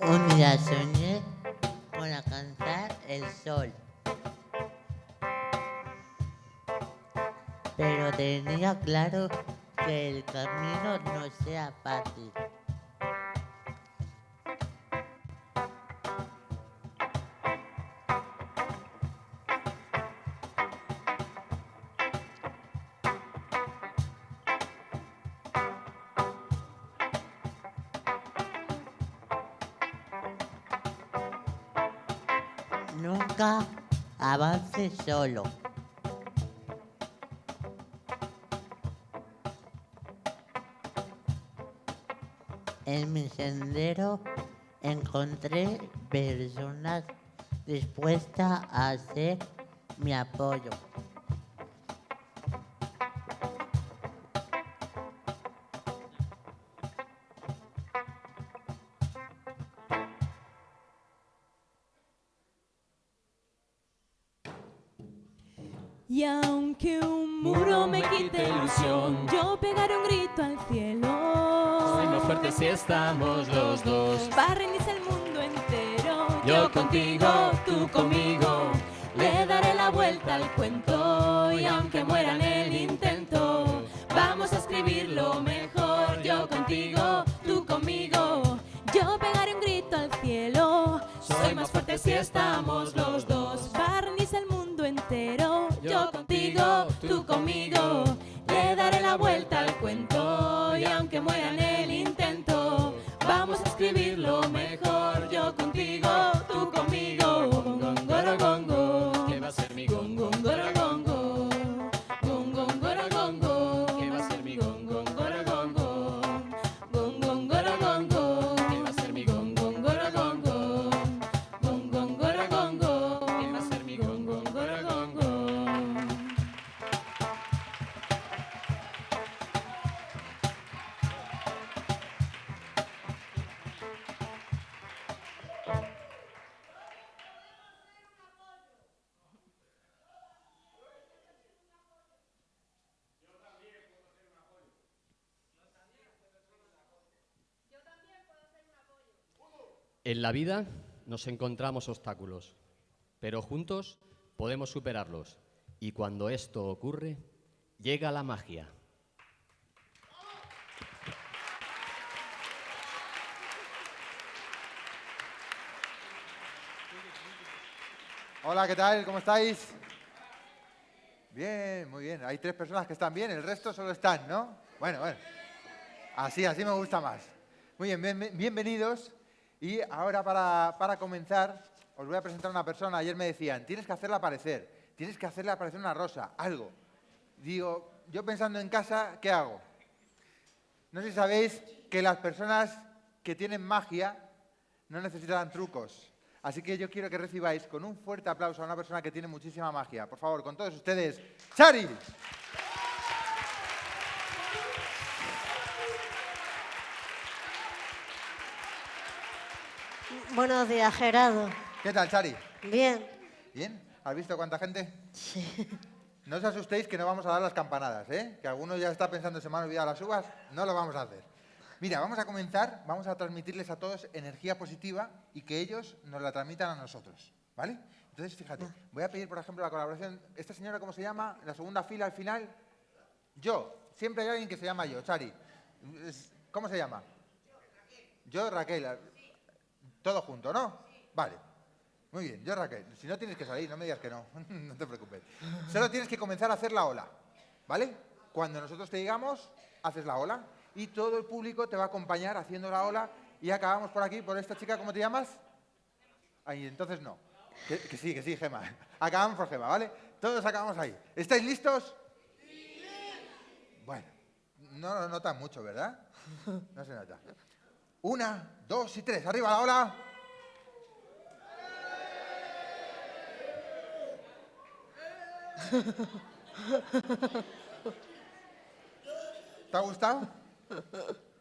Un día soñé con alcanzar el sol, pero tenía claro que el camino no sea fácil. Nunca avance solo. En mi sendero encontré personas dispuestas a ser mi apoyo. Y aunque un muro me quite ilusión, yo pegaré un grito al cielo. Soy más fuerte si estamos los dos. Barrenis el mundo entero. Yo contigo, tú conmigo. Le daré la vuelta al cuento. Y aunque muera en el intento, vamos a escribirlo mejor. Yo contigo, tú conmigo. Yo pegaré un grito al cielo. Soy más fuerte si estamos los dos. Barrenis el mundo entero. Yo contigo, tú conmigo. Le daré la vuelta al cuento. Y aunque muera en el intento, vamos a escribirlo mejor. Yo contigo, tú conmigo. Gongongorogongo. Que va a ser mi gongo. Gongongorogongo. Gongongorogongo. Que va a ser mi gongo. Gongongorogongo. Gongongorogongo. Que va a ser mi gongo. Gongongorogongo. Gongongorogongo. Que va a ser mi gongo. Gongongorogongo. En la vida nos encontramos obstáculos, pero juntos podemos superarlos. Y cuando esto ocurre, llega la magia. Hola, ¿qué tal? ¿Cómo estáis? Bien, muy bien. Hay 3 personas que están bien, el resto solo están, ¿no? Bueno. Así me gusta más. Muy bien, bienvenidos. Y ahora para comenzar, os voy a presentar a una persona. Ayer me decían, tienes que hacerla aparecer, tienes que hacerle aparecer una rosa, algo. Digo, yo pensando en casa, ¿qué hago? No sé si sabéis que las personas que tienen magia no necesitan trucos. Así que yo quiero que recibáis con un fuerte aplauso a una persona que tiene muchísima magia. Por favor, con todos ustedes, Chari. Buenos días, Gerardo. ¿Qué tal, Chari? Bien. ¿Bien? ¿Has visto cuánta gente? Sí. No os asustéis que no vamos a dar las campanadas, ¿eh? Que alguno ya está pensando, se me han olvidado las uvas. No lo vamos a hacer. Mira, vamos a comenzar, vamos a transmitirles a todos energía positiva y que ellos nos la transmitan a nosotros, ¿vale? Entonces, fíjate, voy a pedir, por ejemplo, la colaboración. ¿Esta señora cómo se llama? En la segunda fila, al final. Yo. Siempre hay alguien que se llama yo, Chari. ¿Cómo se llama? Yo, Raquel. Todo junto, ¿no? Vale. Muy bien, yo, Raquel. Si no tienes que salir, no me digas que no. No te preocupes. Solo tienes que comenzar a hacer la ola, ¿vale? Cuando nosotros te digamos, haces la ola y todo el público te va a acompañar haciendo la ola y acabamos por aquí, por esta chica, ¿cómo te llamas? Ahí, entonces no. Que sí, Gema. Acabamos por Gema, ¿vale? Todos acabamos ahí. ¿Estáis listos? Sí. Bueno, no lo notan mucho, ¿verdad? No se nota. 1, 2 y 3. Arriba la ola. ¿Te ha gustado?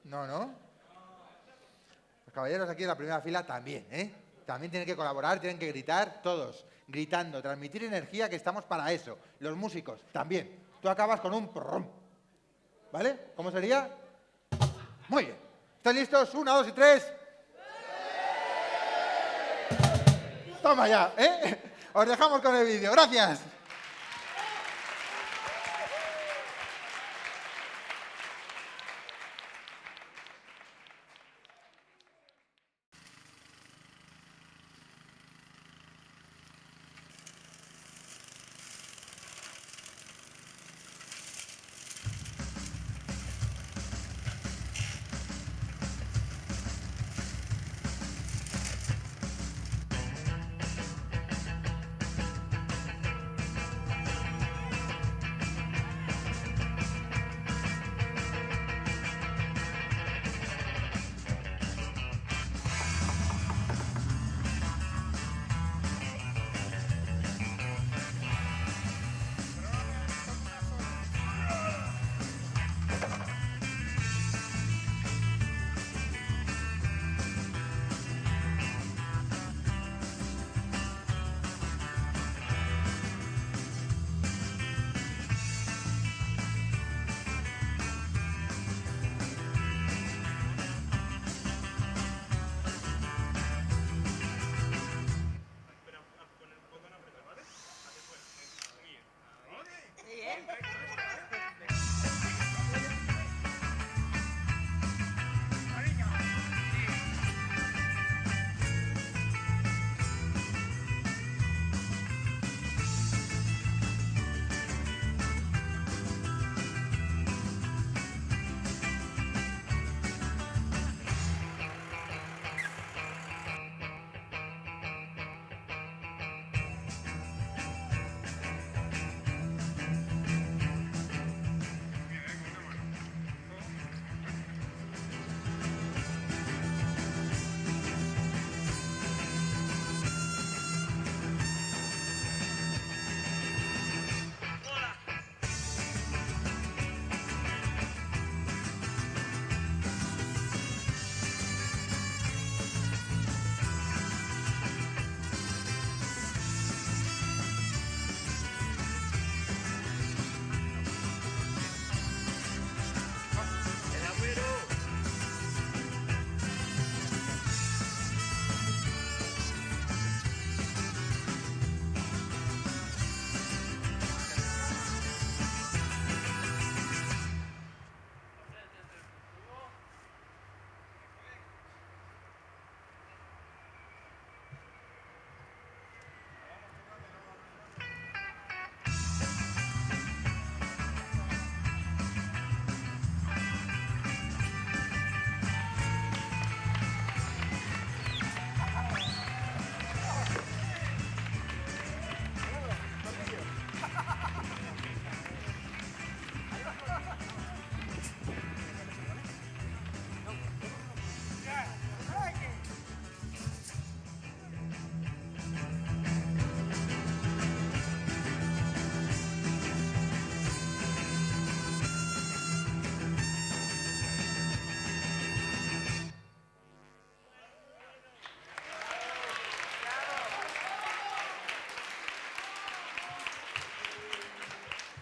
No. Los caballeros aquí en la primera fila también, ¿eh? También tienen que colaborar, tienen que gritar, todos, gritando, transmitir energía, que estamos para eso. Los músicos, también. Tú acabas con un prrrum, ¿vale? ¿Cómo sería? Muy bien. ¿Están listos? 1, 2 y 3. Toma ya, ¿eh? Os dejamos con el vídeo. Gracias.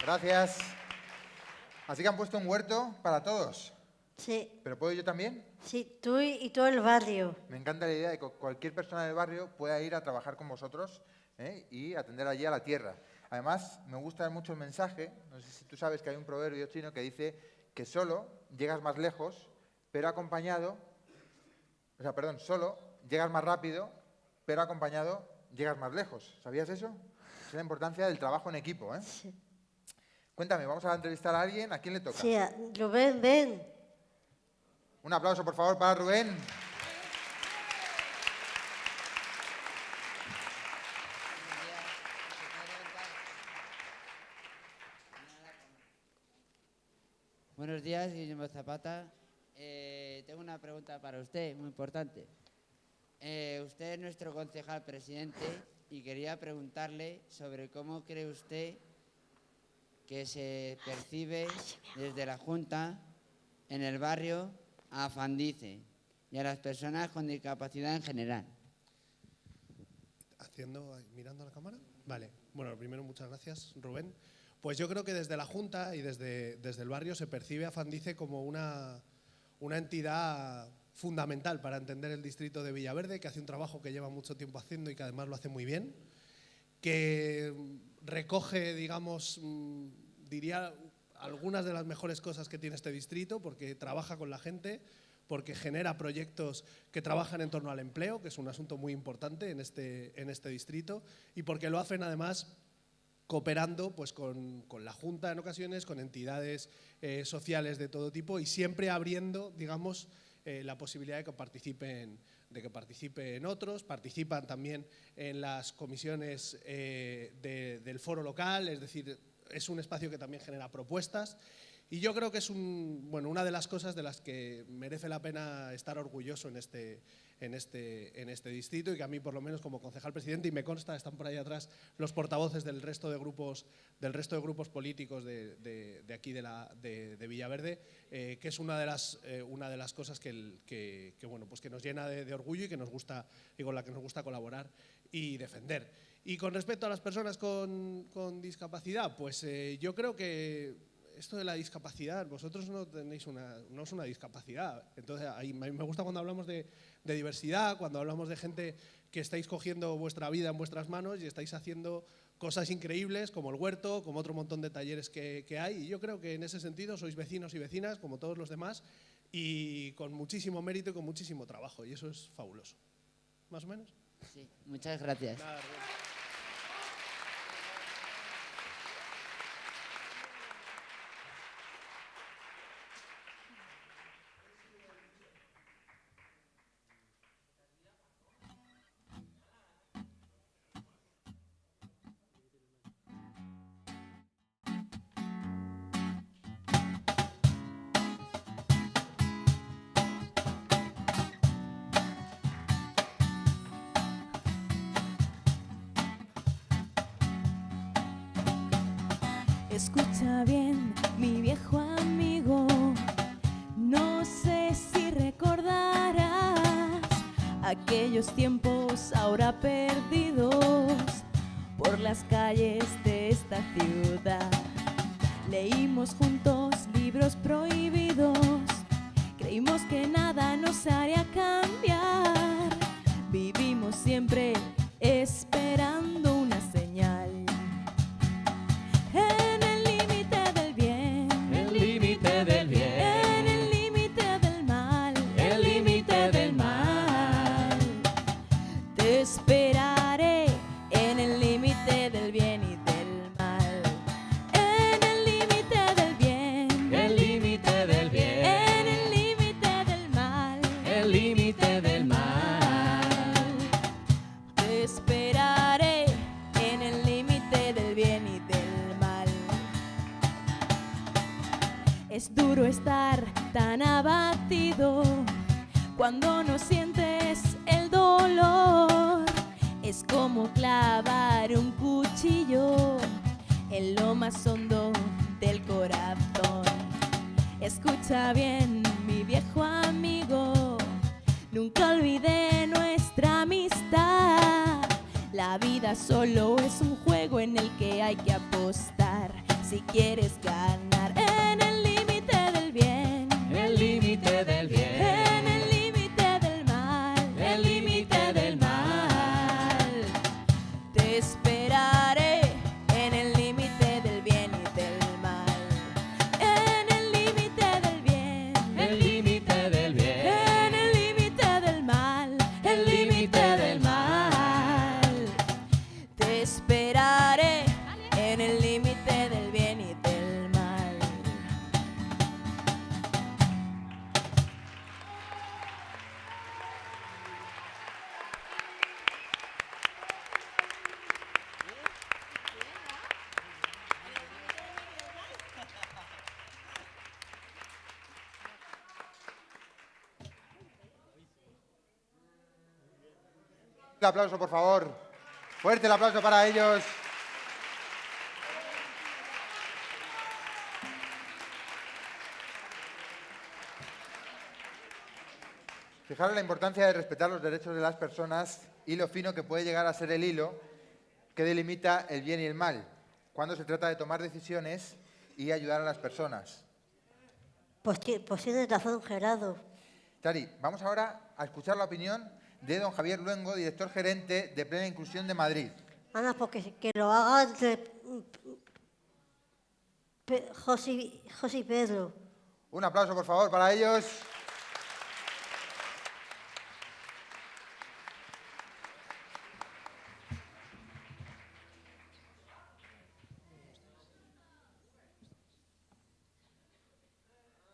Gracias. Así que han puesto un huerto para todos. Sí, ¿Pero puedo yo también? sí, tú y todo el barrio. Me encanta la idea de que cualquier persona del barrio pueda ir a trabajar con vosotros, y atender allí a la tierra. Además, me gusta mucho el mensaje. No sé si tú sabes que hay un proverbio chino que dice que solo llegas más lejos, pero acompañado... solo llegas más rápido, pero acompañado llegas más lejos. ¿Sabías eso? Es la importancia del trabajo en equipo, ¿eh? Sí, Cuéntame, ¿vamos a entrevistar a alguien? ¿A quién le toca? sí, Rubén, ven. Un aplauso, por favor, para Rubén. Buenos días, Guillermo Zapata. Tengo una pregunta para usted, muy importante. Usted es nuestro concejal presidente y quería preguntarle sobre cómo cree usted que se percibe desde la Junta en el barrio a Fandice y a las personas con discapacidad en general. ¿Mirando a la cámara? Vale. Bueno, primero muchas gracias, Rubén. Pues yo creo que desde la Junta y desde el barrio se percibe a Fandice como una entidad fundamental para entender el distrito de Villaverde, que hace un trabajo que lleva mucho tiempo haciendo y que además lo hace muy bien, que recoge, digamos, diría, algunas de las mejores cosas que tiene este distrito, porque trabaja con la gente, porque genera proyectos que trabajan en torno al empleo, que es un asunto muy importante en este distrito, y porque lo hacen además cooperando pues, con la Junta en ocasiones, con entidades sociales de todo tipo y siempre abriendo, digamos, la posibilidad de que participen otros, participan también en las comisiones del foro local, es decir, es un espacio que también genera propuestas. Y yo creo que es una de las cosas de las que merece la pena estar orgulloso en este distrito y que a mí, por lo menos, como concejal presidente, y me consta, están por ahí atrás los portavoces del resto de grupos políticos de aquí de Villaverde, que es una de las cosas que nos llena de orgullo y que nos gusta, y con la que nos gusta colaborar y defender. Y con respecto a las personas con discapacidad, pues yo creo que esto de la discapacidad, vosotros no es una discapacidad. Entonces, a mí me gusta cuando hablamos de diversidad, cuando hablamos de gente que estáis cogiendo vuestra vida en vuestras manos y estáis haciendo cosas increíbles como el huerto, como otro montón de talleres que hay. Y yo creo que en ese sentido sois vecinos y vecinas, como todos los demás, y con muchísimo mérito y con muchísimo trabajo. Y eso es fabuloso. ¿Más o menos? Sí, muchas gracias. Nada, Escucha bien, mi viejo amigo, no sé si recordarás aquellos tiempos ahora perdidos por las calles de esta ciudad. Leímos juntos libros prohibidos, creímos que nada nos haría cambiar, vivimos siempre esperando una señal. En el límite del bien, El límite del bien, en el límite del mal, el límite del mal. te esperaré en el límite del bien y del mal. En el límite del bien, El límite del bien, en el límite del mal, el límite del mal. te esperaré en el límite del bien y del mal. Es duro estar tan abatido cuando no sientes el dolor. Es como clavar un cuchillo en lo más hondo del corazón. Escucha bien, mi viejo amigo, nunca olvidé nuestra amistad. La vida solo es un juego en el que hay que apostar si quieres ganar. En el límite del bien, El límite del bien, en el límite del mal, el límite del mal. te esperaré en el límite del bien y del mal. En el límite del bien, El límite del bien, en el límite del mal, el límite del mal. Te esperaré en el límite del bien y del mal. Un aplauso, por favor. Fuerte el aplauso para ellos. Fijaros la importancia de respetar los derechos de las personas y lo fino que puede llegar a ser el hilo que delimita el bien y el mal cuando se trata de tomar decisiones y ayudar a las personas. Pues tienes razón, Gerardo. Chari, vamos ahora a escuchar la opinión de don Javier Luengo, director gerente de Plena Inclusión de Madrid. Ana, porque que lo haga José y Pedro. Un aplauso, por favor, para ellos.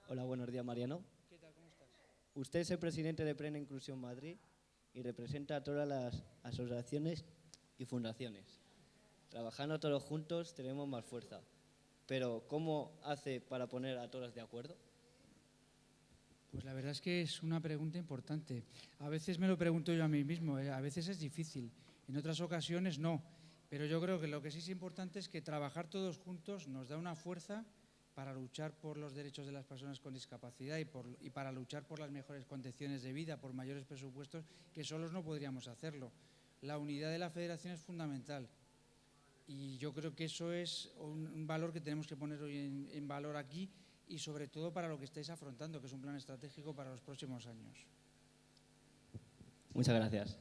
Hola, buenos días, Mariano. ¿Qué tal? ¿Cómo estás? Usted es el presidente de Plena Inclusión Madrid y representa a todas las asociaciones y fundaciones. Trabajando todos juntos tenemos más fuerza. Pero, ¿cómo hace para poner a todas de acuerdo? Pues la verdad es que es una pregunta importante. A veces me lo pregunto yo a mí mismo, a veces es difícil, en otras ocasiones no. Pero yo creo que lo que sí es importante es que trabajar todos juntos nos da una fuerza para luchar por los derechos de las personas con discapacidad y para luchar por las mejores condiciones de vida, por mayores presupuestos, que solos no podríamos hacerlo. La unidad de la federación es fundamental y yo creo que eso es un valor que tenemos que poner hoy en valor aquí y sobre todo para lo que estáis afrontando, que es un plan estratégico para los próximos años. Muchas gracias.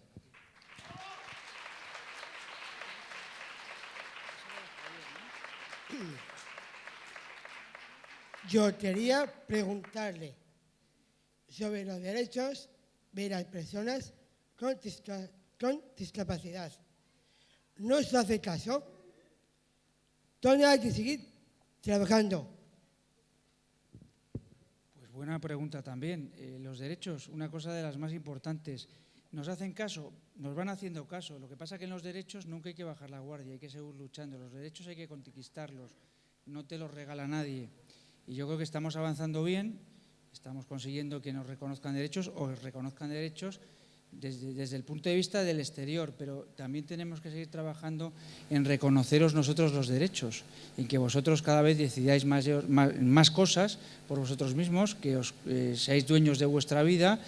Yo quería preguntarle sobre los derechos de las personas con discapacidad. No se hace caso. ¿Dónde hay que seguir trabajando? Pues buena pregunta también. Los derechos, una cosa de las más importantes. ¿Nos hacen caso? Nos van haciendo caso. Lo que pasa es que en los derechos nunca hay que bajar la guardia, hay que seguir luchando. Los derechos hay que conquistarlos, no te los regala nadie. Y yo creo que estamos avanzando bien, estamos consiguiendo que nos reconozcan derechos o reconozcan derechos desde el punto de vista del exterior, pero también tenemos que seguir trabajando en reconoceros nosotros los derechos, en que vosotros cada vez decidáis más cosas por vosotros mismos, que seáis dueños de vuestra vida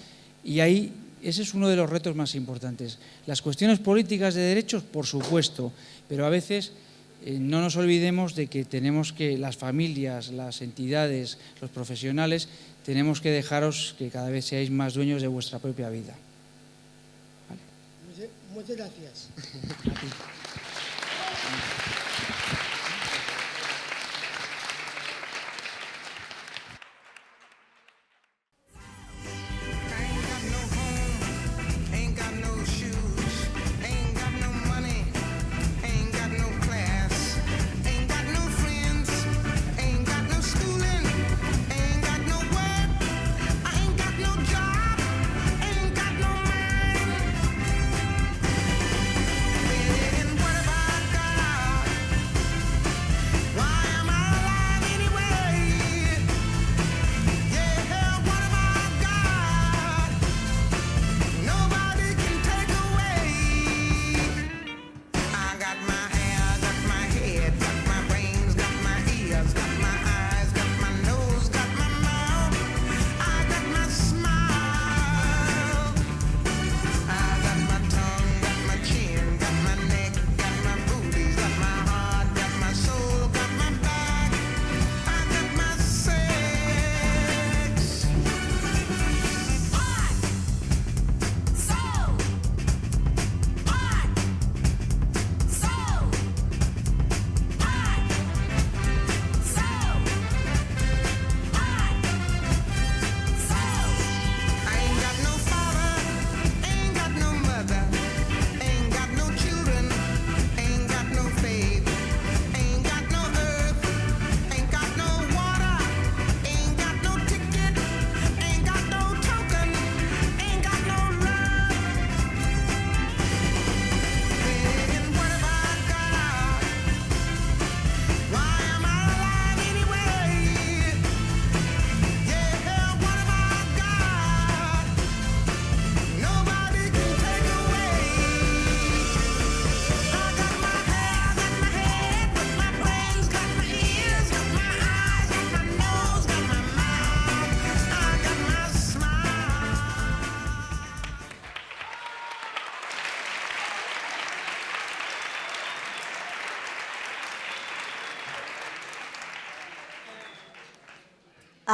y ahí ese es uno de los retos más importantes. Las cuestiones políticas de derechos, por supuesto, pero a veces no nos olvidemos de que tenemos que, las familias, las entidades, los profesionales, tenemos que dejaros que cada vez seáis más dueños de vuestra propia vida. ¿Vale? Muchas gracias. And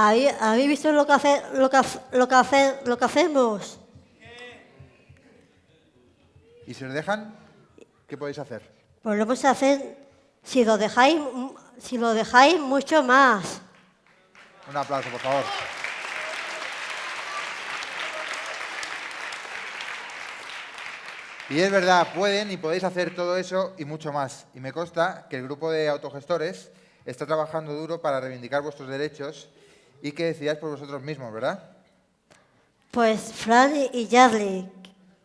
¿habéis visto lo que hacemos? ¿Y si os dejan, qué podéis hacer? Pues lo vamos a hacer, si lo dejáis mucho más. Un aplauso, por favor. Y es verdad, pueden y podéis hacer todo eso y mucho más. Y me consta que el grupo de autogestores está trabajando duro para reivindicar vuestros derechos y que decidáis por vosotros mismos, ¿verdad? Pues Fran y Jarly,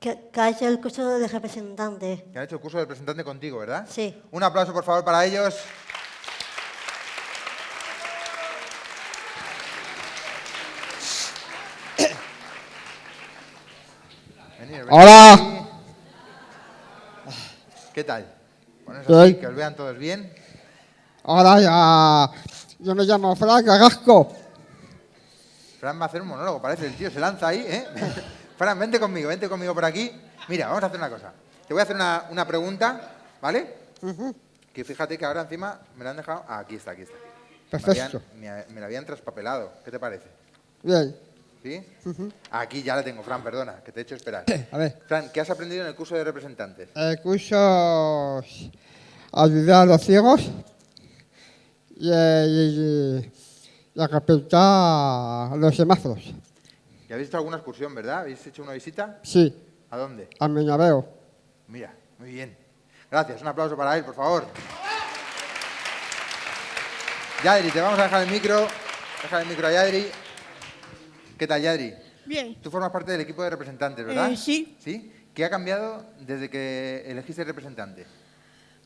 que ha hecho el curso de representante. Que han hecho el curso de representante contigo, ¿verdad? Sí. Un aplauso, por favor, para ellos. Venid. Hola. ¿Qué tal? Poneros Bien. así, que os vean todos bien. Ahora ya. Yo me llamo Frank Carrasco. Fran va a hacer un monólogo, parece, el tío se lanza ahí, ¿eh? Fran, vente conmigo por aquí. Mira, vamos a hacer una cosa. Te voy a hacer una pregunta, ¿vale? Que fíjate que ahora encima me la han dejado... Ah, aquí está. Perfecto. Me la habían traspapelado. ¿Qué te parece? Bien. ¿Sí? Aquí ya la tengo, Fran, perdona, que te he hecho esperar. A ver. Fran, ¿qué has aprendido en el curso de representantes? El curso ayudar a los ciegos y a respetar los semáforos. ¿Ya habéis hecho alguna excursión, verdad? ¿Habéis hecho una visita? Sí. ¿A dónde? A Meñaveo. Mira, muy bien. Gracias, un aplauso para él, por favor. Yadri, te vamos a dejar el micro. Deja el micro a Yadri. ¿Qué tal, Yadri? Bien. Tú formas parte del equipo de representantes, ¿verdad? Sí. ¿Sí? ¿Qué ha cambiado desde que elegiste representante?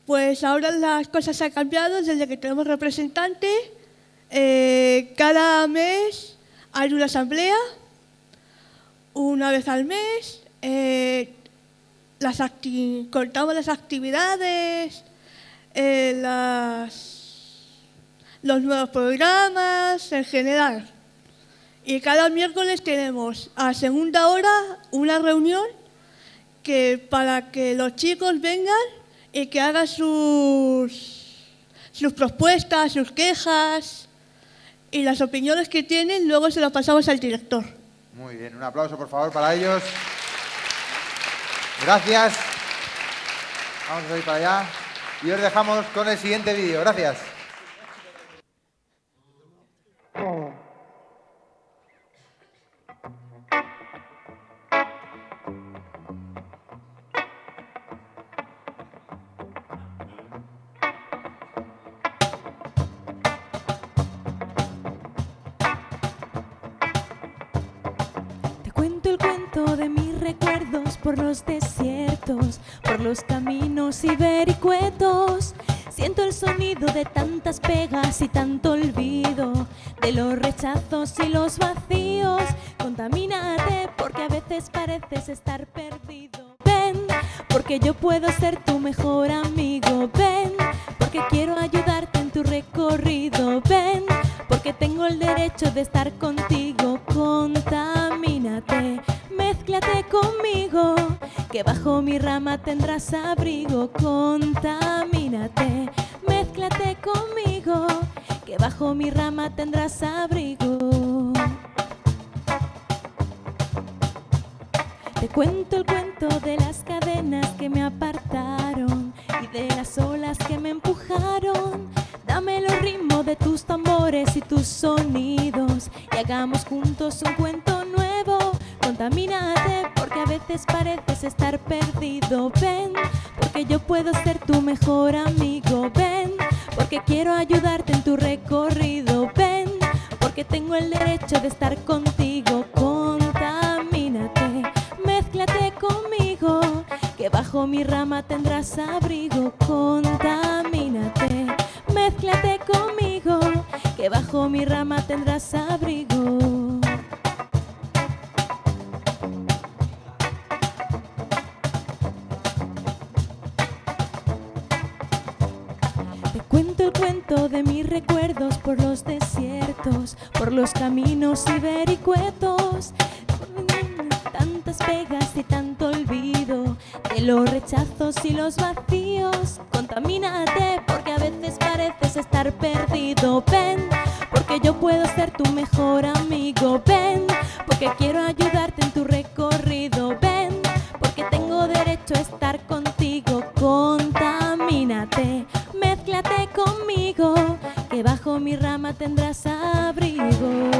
Pues ahora las cosas han cambiado desde que tenemos representante. Cada mes hay una asamblea, una vez al mes. Contamos las actividades, los nuevos programas en general. Y cada miércoles tenemos a segunda hora una reunión para que los chicos vengan y que hagan sus propuestas, sus quejas y las opiniones que tienen, luego se las pasamos al director. Muy bien, un aplauso por favor para ellos. Gracias. Vamos a ir para allá y os dejamos con el siguiente vídeo. Gracias. Te cuento el cuento de mis recuerdos por los desiertos, por los caminos y vericuetos. Siento el sonido de tantas pegas y tanto olvido, de los rechazos y los vacíos. Contamínate porque a veces pareces estar perdido. Ven, porque yo puedo ser tu mejor amigo. Ven, porque quiero ayudarte en tu recorrido. Ven, porque tengo el derecho de estar contigo. Contamínate, mézclate conmigo, que bajo mi rama tendrás abrigo. Contamínate, mézclate conmigo, que bajo mi rama tendrás abrigo. Te cuento el cuento de las cadenas que me apartaron y de las olas que me empujaron. Dame el ritmo de tus tambores y tus sonidos y hagamos juntos un cuento nuevo. Contamínate porque a veces pareces estar perdido. Ven, porque yo puedo ser tu mejor amigo. Ven, porque quiero ayudarte en tu recorrido. Ven, porque tengo el derecho de estar contigo. Contamínate, mézclate conmigo, que bajo mi rama tendrás abrigo. Contamínate, mézclate conmigo, que bajo mi rama tendrás abrigo. Te cuento el cuento de mis recuerdos por los desiertos, por los caminos y vericuetos. Tantas pegas y tanto olvido, de los rechazos y los vacíos. Contamínate porque a veces pareces estar perdido. Ven, porque yo puedo ser tu mejor amigo. Ven, porque quiero ayudarte en tu recorrido. Ven, porque tengo derecho a estar contigo. Contamínate, mézclate conmigo, que bajo mi rama tendrás abrigo.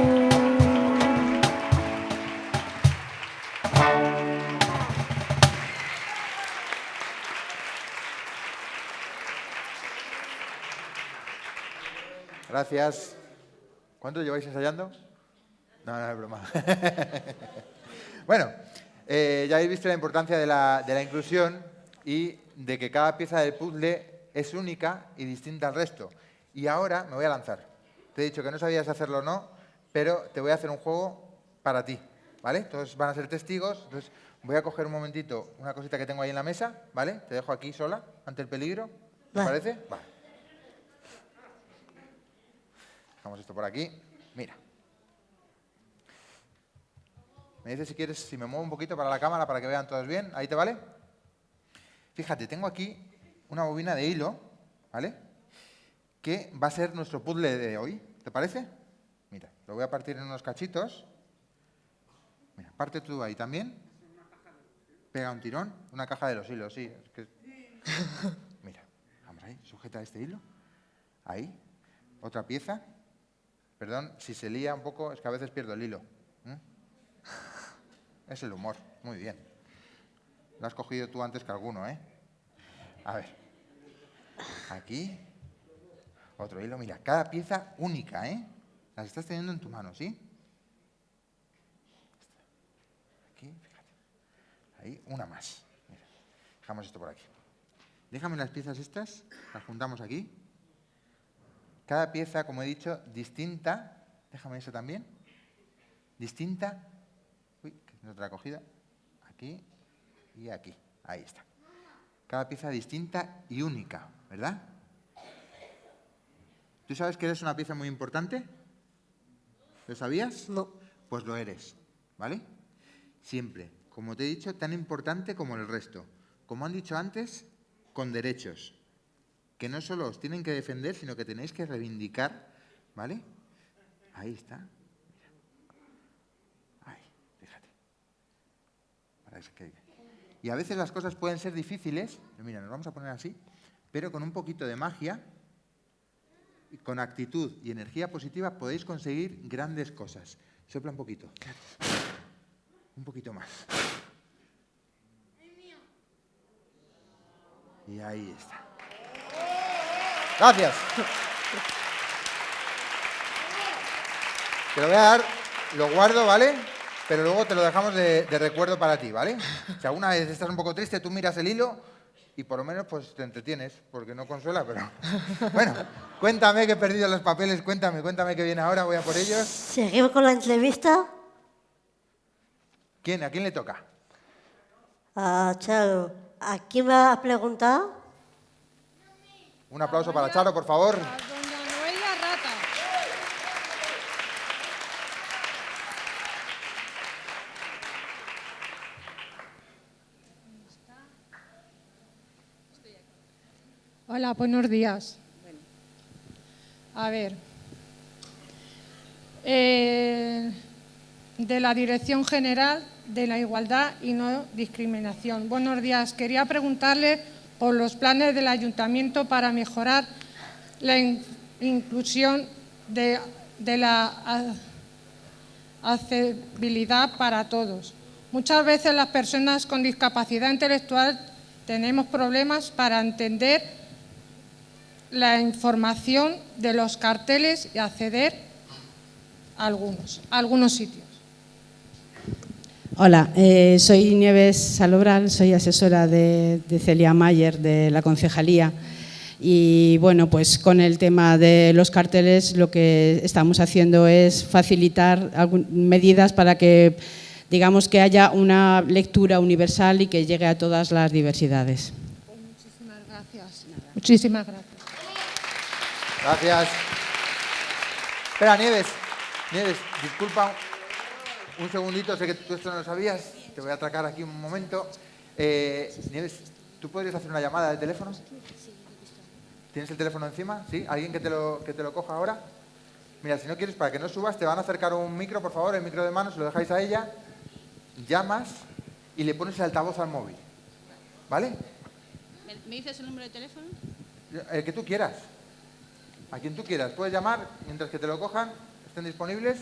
Gracias. ¿Cuánto lleváis ensayando? No, es broma. Bueno, ya habéis visto la importancia de la inclusión y de que cada pieza del puzzle es única y distinta al resto. Y ahora me voy a lanzar. Te he dicho que no sabías hacerlo o no, pero te voy a hacer un juego para ti, ¿vale? Todos van a ser testigos. Entonces voy a coger un momentito una cosita que tengo ahí en la mesa, ¿vale? Te dejo aquí sola, ante el peligro. ¿Te parece? Vale. Dejamos esto por aquí. Mira. Me dices si quieres, si me muevo un poquito para la cámara para que vean todos bien. ¿Ahí te vale? Fíjate, tengo aquí una bobina de hilo, ¿vale? Que va a ser nuestro puzzle de hoy. ¿Te parece? Mira, lo voy a partir en unos cachitos. Mira, parte tú ahí también. Pega un tirón. Una caja de los hilos, sí. Es que... Mira, vamos ahí, sujeta este hilo. Ahí. Otra pieza. Perdón, si se lía un poco, es que a veces pierdo el hilo. Es el humor, muy bien. Lo has cogido tú antes que alguno, ¿eh? A ver. Aquí. Otro hilo. Mira, cada pieza única, ¿eh? Las estás teniendo en tu mano, ¿sí? Aquí, fíjate. Ahí, una más. Mira, dejamos esto por aquí. Déjame las piezas estas, las juntamos aquí. Cada pieza, como he dicho, distinta. Déjame eso también. Distinta. Uy, que no te la he cogido. Aquí y aquí. Ahí está. Cada pieza distinta y única, ¿verdad? ¿Tú sabes que eres una pieza muy importante? ¿Lo sabías? No. Pues lo eres, ¿vale? Siempre, como te he dicho, tan importante como el resto. Como han dicho antes, con derechos. Que no solo os tienen que defender, sino que tenéis que reivindicar, ¿vale? Ahí está. Mira. Ahí, fíjate. Y a veces las cosas pueden ser difíciles, pero mira, nos vamos a poner así, pero con un poquito de magia, y con actitud y energía positiva podéis conseguir grandes cosas. Sopla un poquito. Un poquito más. Y ahí está. Gracias. Te lo voy a dar, lo guardo, ¿vale? Pero luego te lo dejamos de recuerdo para ti, ¿vale? Si alguna vez estás un poco triste, tú miras el hilo y por lo menos pues te entretienes, porque no consuela, pero... Bueno, cuéntame que he perdido los papeles, cuéntame que viene ahora, voy a por ellos. ¿Seguimos con la entrevista? ¿Quién? ¿A quién le toca? A Charo. ¿A quién me has preguntado? Un aplauso para Charo, por favor. Doña Noelia Rata. Hola, buenos días. A ver, de la Dirección General de la Igualdad y No Discriminación. Buenos días. Quería preguntarle por los planes del Ayuntamiento para mejorar la inclusión de la accesibilidad para todos. Muchas veces las personas con discapacidad intelectual tenemos problemas para entender la información de los carteles y acceder a algunos sitios. Hola, soy Nieves Salobral, soy asesora de Celia Mayer de la Concejalía y bueno, pues con el tema de los carteles lo que estamos haciendo es facilitar medidas para que digamos que haya una lectura universal y que llegue a todas las diversidades. Muchísimas gracias. Muchísimas gracias. Gracias. Espera, Nieves, disculpa. Un segundito, sé que tú esto no lo sabías, te voy a atracar aquí un momento. Nieves, ¿tú podrías hacer una llamada de teléfono? ¿Tienes el teléfono encima? ¿Sí? ¿Alguien que te lo coja ahora? Mira, si no quieres, para que no subas, te van a acercar un micro, por favor, el micro de mano, se lo dejáis a ella, llamas y le pones el altavoz al móvil. ¿Vale? ¿Me dices el número de teléfono? El que tú quieras. A quien tú quieras. Puedes llamar mientras que te lo cojan, estén disponibles.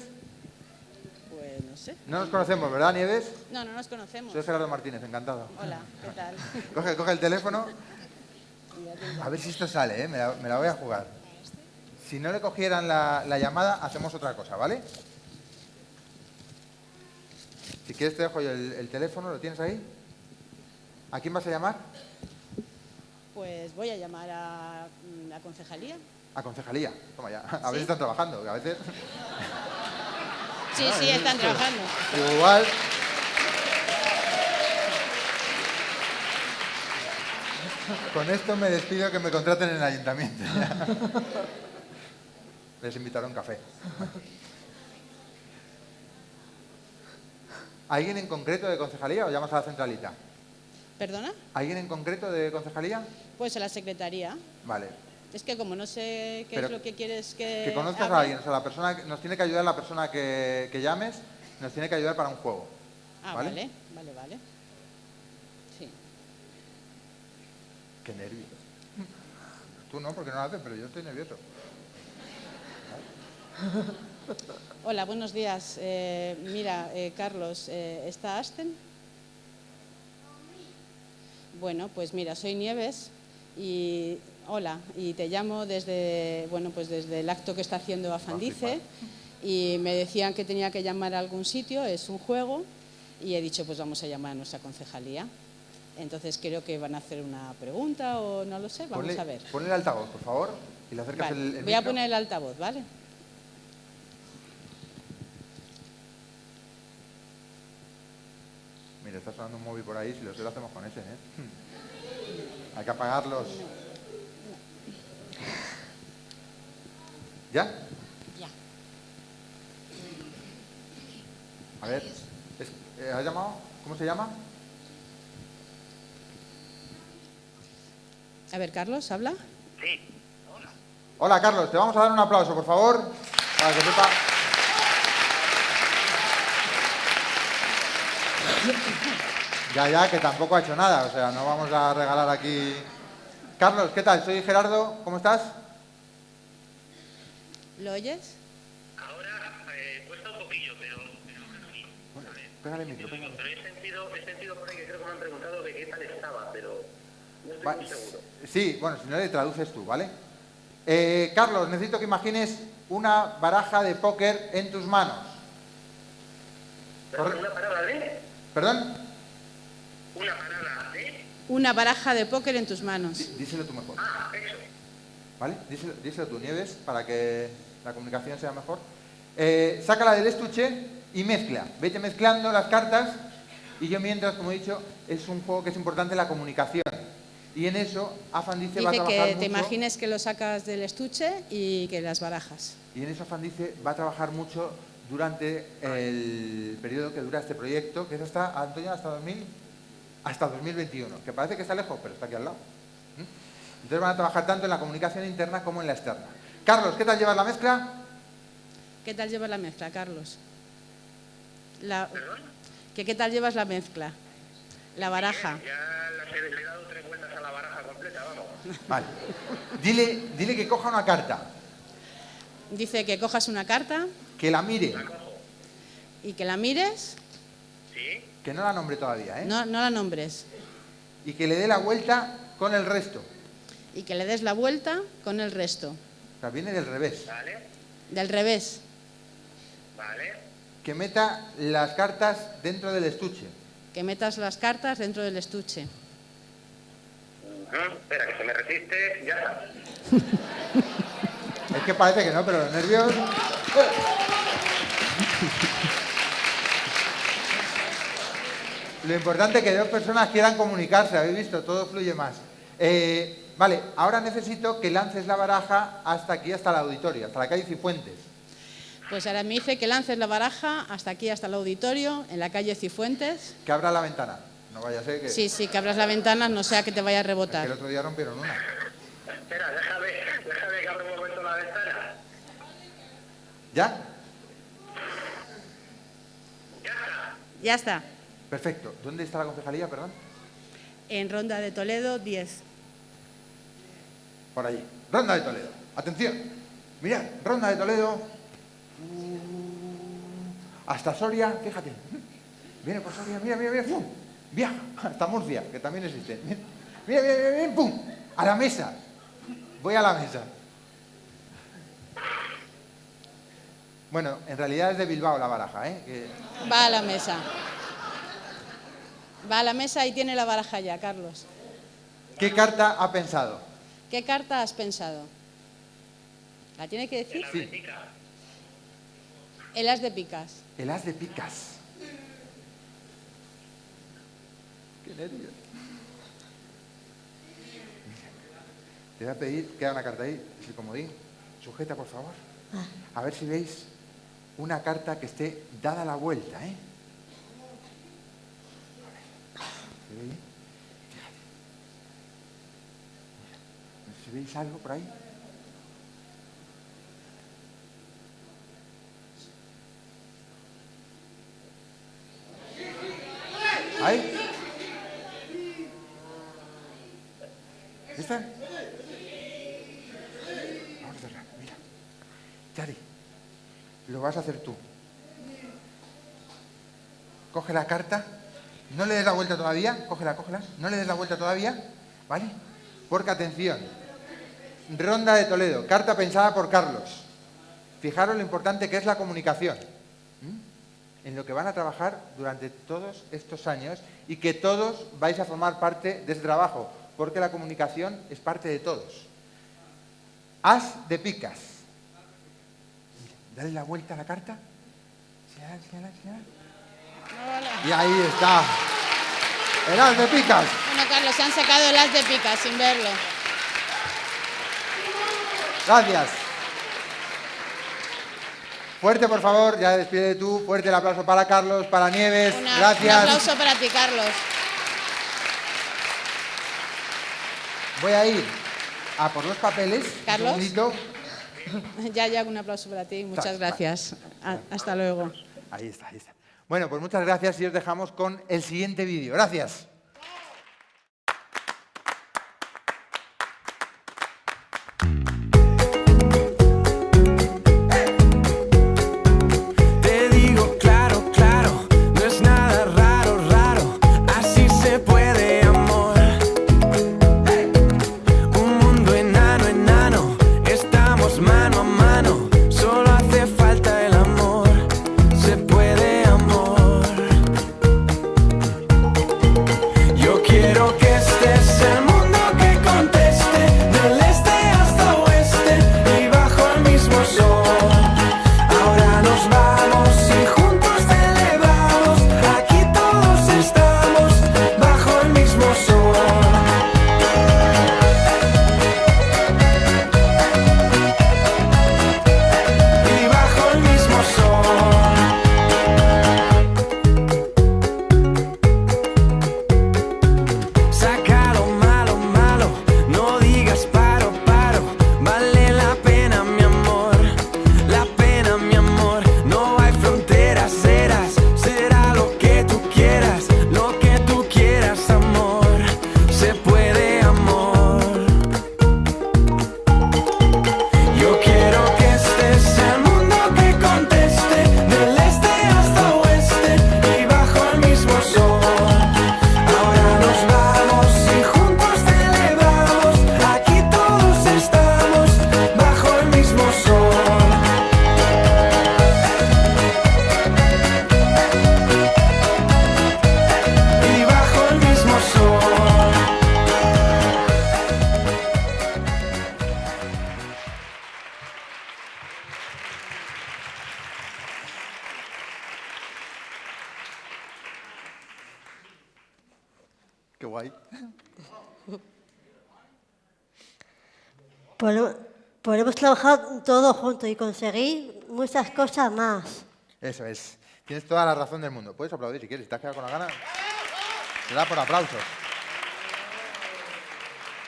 Pues no sé. No nos conocemos, ¿verdad, Nieves? No, no nos conocemos. Soy Gerardo Martínez, encantado. Hola, ¿qué tal? Coge el teléfono. A ver si esto sale, ¿eh? Me la voy a jugar. Si no le cogieran la llamada, hacemos otra cosa, ¿vale? Si quieres te dejo yo el teléfono, ¿lo tienes ahí? ¿A quién vas a llamar? Pues voy a llamar a la concejalía. A concejalía. Toma ya. A ¿Sí? veces están trabajando, que a veces... Sí, sí, están trabajando. Igual... Con esto me despido, que me contraten en el ayuntamiento. Les invitaré a un café. ¿Alguien en concreto de concejalía o llamas a la centralita? ¿Perdona? ¿Alguien en concreto de concejalía? Pues a la secretaría. Vale. Es que como no sé qué Pero es lo que quieres que Que conozcas hable. a alguien. O sea, la persona, nos tiene que ayudar la persona que llames, nos tiene que ayudar para un juego. Ah, ¿vale? vale. Sí. Qué nervios. Tú no, porque no lo haces, pero yo estoy nervioso. Hola, buenos días. Mira, Carlos, ¿está Asten? Bueno, pues mira, soy Nieves y hola, y te llamo desde, bueno, pues desde el acto que está haciendo Afandice y me decían que tenía que llamar a algún sitio, es un juego y he dicho pues vamos a llamar a nuestra concejalía. Entonces creo que van a hacer una pregunta o no lo sé, vamos a ver. Ponle el altavoz, por favor, y le acercas Vale, el voy a micro. poner el altavoz, ¿vale? Mira, está sonando un móvil por ahí, si lo sé lo hacemos con ese, ¿eh? Hay que apagarlos. ¿Ya? Ya. A ver, ¿has llamado? ¿Cómo se llama? A ver, Carlos, ¿habla? Sí. Hola, Carlos, te vamos a dar un aplauso, por favor, para que sepa. Ya, que tampoco ha hecho nada, o sea, no vamos a regalar aquí... Carlos, ¿qué tal? Soy Gerardo, ¿cómo estás? ¿Lo oyes? Cuesta un poquillo, pero Pégale el micro, pégale. pero he sentido por ahí que creo que me han preguntado de qué tal estaba, pero no estoy muy seguro. Sí, bueno, si no le traduces tú, ¿vale? Carlos, necesito que imagines una baraja de póker en tus manos. ¿Una parada de? ¿Perdón? ¿Una parada de? Una baraja de póker en tus manos. Díselo tú mejor. Ah, eso. ¿Vale? Díselo tú, Nieves, para que la comunicación sea mejor. Sácala del estuche y mezcla. Vete mezclando las cartas y yo mientras, como he dicho, es un juego que es importante la comunicación. Y en eso Afandice va a Dice trabajar que mucho. te imagines que lo sacas del estuche y que las barajas. Y en eso Afandice va a trabajar mucho durante el periodo que dura este proyecto, que es hasta, Antonio, hasta 2021, que parece que está lejos, pero está aquí al lado. Entonces van a trabajar tanto en la comunicación interna como en la externa. Carlos, ¿qué tal llevas la mezcla? ¿Qué tal llevas la mezcla, Carlos? ¿Qué tal llevas la mezcla? La baraja. Ya le he dado 3 vueltas a la baraja completa, vamos. Vale. Dile que coja una carta, Dice que cojas una carta que la mire, y que la mires. ¿Sí? que no la nombre todavía, ¿eh? No la nombres. Y que le dé la vuelta con el resto. Y que le des la vuelta con el resto. O sea, viene del revés. Vale. Del revés. Vale. Que meta las cartas dentro del estuche. Que metas las cartas dentro del estuche. Espera, que se me resiste. Ya está. Es que parece que no, pero los nervios... Lo importante es que dos personas quieran comunicarse, habéis visto, todo fluye más. Vale, ahora necesito que lances la baraja hasta aquí, hasta el auditorio, hasta la calle Cifuentes. Pues ahora me dice que lances la baraja hasta aquí, hasta el auditorio, en la calle Cifuentes. Que abra la ventana, no vaya a ser que... Sí, que abras la ventana, no sea que te vaya a Que rebotar. el otro día rompieron una. Espera, déjame que abra un momento la ventana. ¿Ya? Ya está. Perfecto. ¿Dónde está la concejalía, perdón? En Ronda de Toledo 10. Por allí. Ronda de Toledo. Atención. Mirad, Ronda de Toledo. Hasta Soria, fíjate. Viene por Soria, mira, mira, mira. ¡Pum! Viaja hasta Murcia, que también existe. Mira, mira, mira, mira, ¡pum! A la mesa. Voy a la mesa. Bueno, en realidad es de Bilbao la baraja, ¿eh? Va a la mesa. Va a la mesa y tiene la baraja ya, Carlos. ¿Qué carta ha pensado? ¿Qué carta has pensado? ¿La tiene que decir? Sí. El as de picas. El as de picas. Qué nervios. Te voy a pedir, queda una carta ahí, es el comodín. Sujeta, por favor. A ver si veis una carta que esté dada la vuelta, ¿eh? ¿Se ve bien? Fíjate. Si veis algo por ahí. ¿Ahí? ¿Esta? Vamos a hacerla, mira. Yari, lo vas a hacer tú. Coge la carta, no le des la vuelta todavía, cógela, cógela, no le des la vuelta todavía, ¿vale? Porque atención, Ronda de Toledo, carta pensada por Carlos. Fijaros lo importante que es la comunicación, en lo que van a trabajar durante todos estos años y que todos vais a formar parte de ese trabajo, porque la comunicación es parte de todos. As de picas. Dale la vuelta a la carta. Señala. Y ahí está. El as de picas. Bueno, Carlos, se han sacado el as de picas sin verlo. Gracias. Fuerte, por favor, ya despide tú. Fuerte el aplauso para Carlos, para Nieves. Gracias. Un aplauso para ti, Carlos. Voy a ir a por los papeles. Carlos. Un segundito. Ya, un aplauso para ti. Muchas gracias. Hasta luego. Ahí está, ahí está. Bueno, pues muchas gracias y os dejamos con el siguiente vídeo. Gracias. Te digo claro, claro, no es nada raro, raro, así se puede, amor. Un mundo enano, enano, estamos mano a mano, solo hace falta el amor, se puede, amor. Yo quiero que este es el mundo que conteste, del este hasta oeste y bajo el mismo sol. Ahora nos vamos y juntos celebramos, aquí todos estamos bajo el mismo sol. Y bajo el mismo sol. Saca lo malo, malo, no digas paro, paro, vale la pena mi amor, la pena mi amor, no hay fronteras, será lo que tú quieras, amor, se puede, amor. Yo quiero que este es el mundo que conteste, del este hasta oeste y bajo el mismo sol. Ahora nos vamos y juntos celebramos, aquí todos estamos bajo el mismo sol. Y bajo el mismo sol. Qué guay. Podemos trabajar todos juntos y conseguir muchas cosas más. Eso es. Tienes toda la razón del mundo. Puedes aplaudir si quieres. ¿Te has quedado con la gana? Te da por aplausos.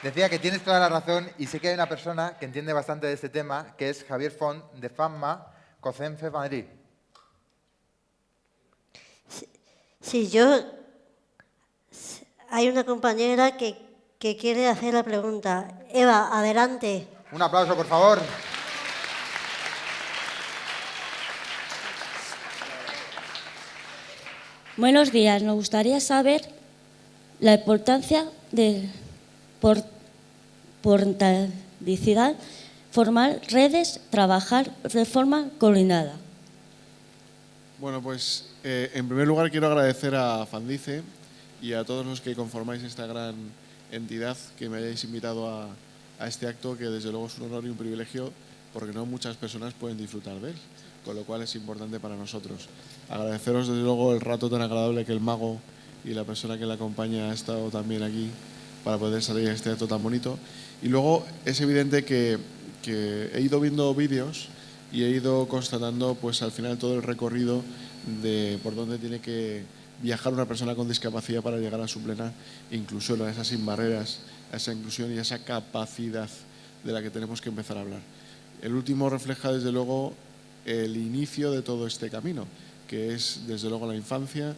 Decía que tienes toda la razón y sé que hay una persona que entiende bastante de este tema, que es Javier Font, de FAMMA, COCENFE Madrid. Sí, hay una compañera que quiere hacer la pregunta. Eva, adelante. Un aplauso, por favor. Buenos días. Nos gustaría saber la importancia de portabilidad, formar redes, trabajar de forma coordinada. Bueno, pues en primer lugar quiero agradecer a Fandice y a todos los que conformáis esta gran entidad que me hayáis invitado a este acto, que desde luego es un honor y un privilegio porque no muchas personas pueden disfrutar de él, con lo cual es importante para nosotros. Agradeceros desde luego el rato tan agradable que el mago y la persona que le acompaña ha estado también aquí para poder salir a este acto tan bonito. Y luego es evidente que he ido viendo vídeos y he ido constatando pues al final todo el recorrido de por dónde tiene que viajar una persona con discapacidad para llegar a su plena inclusión, a esa sin barreras, a esa inclusión y a esa capacidad de la que tenemos que empezar a hablar. El último refleja desde luego el inicio de todo este camino, que es desde luego la infancia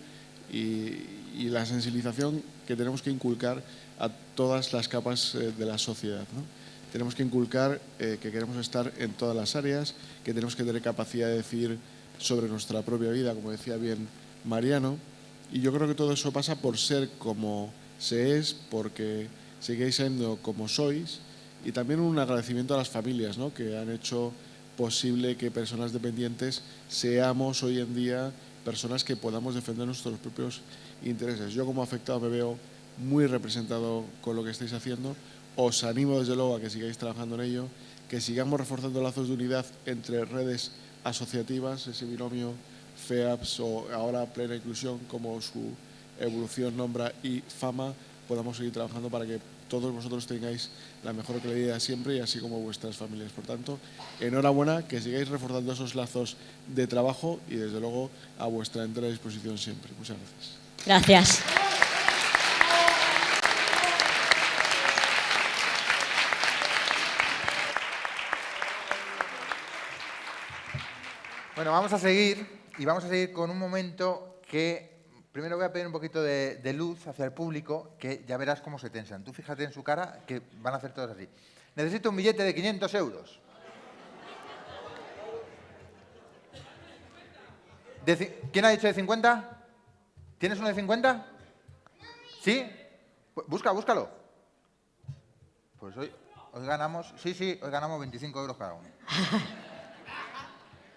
y la sensibilización que tenemos que inculcar a todas las capas de la sociedad, ¿no? Tenemos que inculcar que queremos estar en todas las áreas, que tenemos que tener capacidad de decidir sobre nuestra propia vida, como decía bien Mariano, y yo creo que todo eso pasa por ser como se es, porque sigáis siendo como sois, y también un agradecimiento a las familias, ¿no?, que han hecho posible que personas dependientes seamos hoy en día personas que podamos defender nuestros propios intereses. Yo como afectado me veo muy representado con lo que estáis haciendo. Os animo desde luego a que sigáis trabajando en ello, que sigamos reforzando lazos de unidad entre redes asociativas, ese binomio FEAPS o ahora Plena Inclusión, como su evolución nombra, y FAMA, podamos seguir trabajando para que todos vosotros tengáis la mejor calidad siempre y así como vuestras familias. Por tanto, enhorabuena, que sigáis reforzando esos lazos de trabajo y desde luego a vuestra entera disposición siempre. Muchas gracias. Gracias. Bueno, vamos a seguir y vamos a seguir con un momento que primero voy a pedir un poquito de luz hacia el público, que ya verás cómo se tensan. Tú fíjate en su cara que van a hacer todos así. Necesito un billete de 500 euros. ¿Quién ha dicho de 50? ¿Tienes uno de 50? ¿Sí? Pues búscalo. Pues hoy ganamos, sí, hoy ganamos 25 euros cada uno.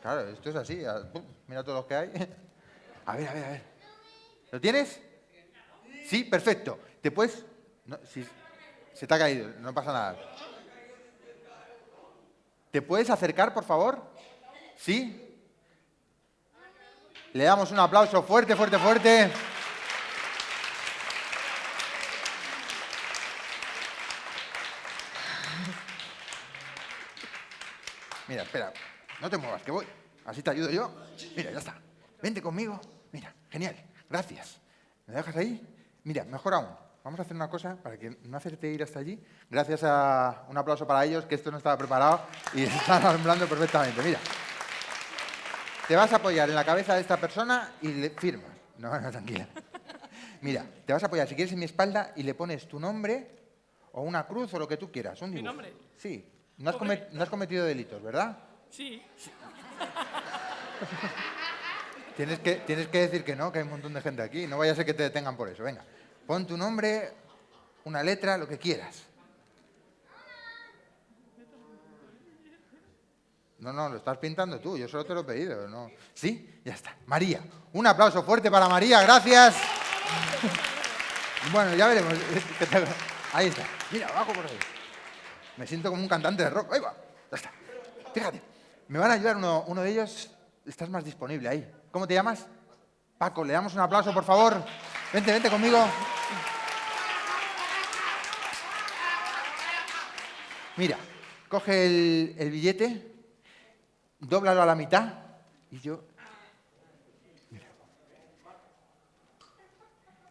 Claro, esto es así. Mira todos los que hay. A ver. ¿Lo tienes? Sí, perfecto. ¿Te puedes...? No, sí, se te ha caído, no pasa nada. ¿Te puedes acercar, por favor? ¿Sí? Le damos un aplauso fuerte. Mira, espera. No te muevas, que voy. Así te ayudo yo. Mira, ya está. Vente conmigo. Mira, genial. Gracias. ¿Me dejas ahí? Mira, mejor aún. Vamos a hacer una cosa para que no hacerte ir hasta allí. Gracias a un aplauso para ellos, que esto no estaba preparado y se están hablando perfectamente. Mira. Te vas a apoyar en la cabeza de esta persona y le firmas. No, tranquila. Mira, te vas a apoyar, si quieres, en mi espalda y le pones tu nombre o una cruz o lo que tú quieras. Un dibujo. ¿Mi nombre? Sí. No has cometido delitos, ¿verdad? Sí. Tienes que decir que no, que hay un montón de gente aquí. No vaya a ser que te detengan por eso. Venga, pon tu nombre, una letra, lo que quieras. No, lo estás pintando tú. Yo solo te lo he pedido. ¿No? ¿Sí? Ya está. María. Un aplauso fuerte para María. Gracias. Bueno, ya veremos. Ahí está. Mira, abajo por ahí. Me siento como un cantante de rock. Ahí va. Ya está. Fíjate. Me van a ayudar uno de ellos. Estás más disponible ahí. ¿Cómo te llamas? Paco, le damos un aplauso, por favor. Vente conmigo. Mira, coge el billete, dóblalo a la mitad y yo... Mira.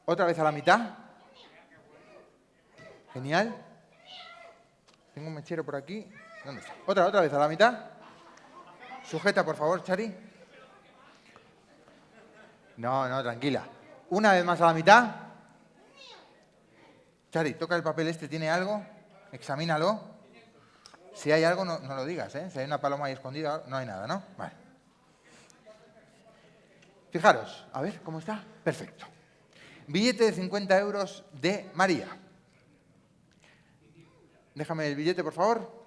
Otra vez a la mitad. Genial. Tengo un mechero por aquí. ¿Dónde está? Otra vez a la mitad. Sujeta, por favor, Chari. No, tranquila. Una vez más a la mitad. Chari, toca el papel este, ¿tiene algo? Examínalo. Si hay algo, no lo digas, ¿eh? Si hay una paloma ahí escondida, no hay nada, ¿no? Vale. Fijaros, a ver, ¿cómo está? Perfecto. Billete de 50 euros de María. Déjame el billete, por favor.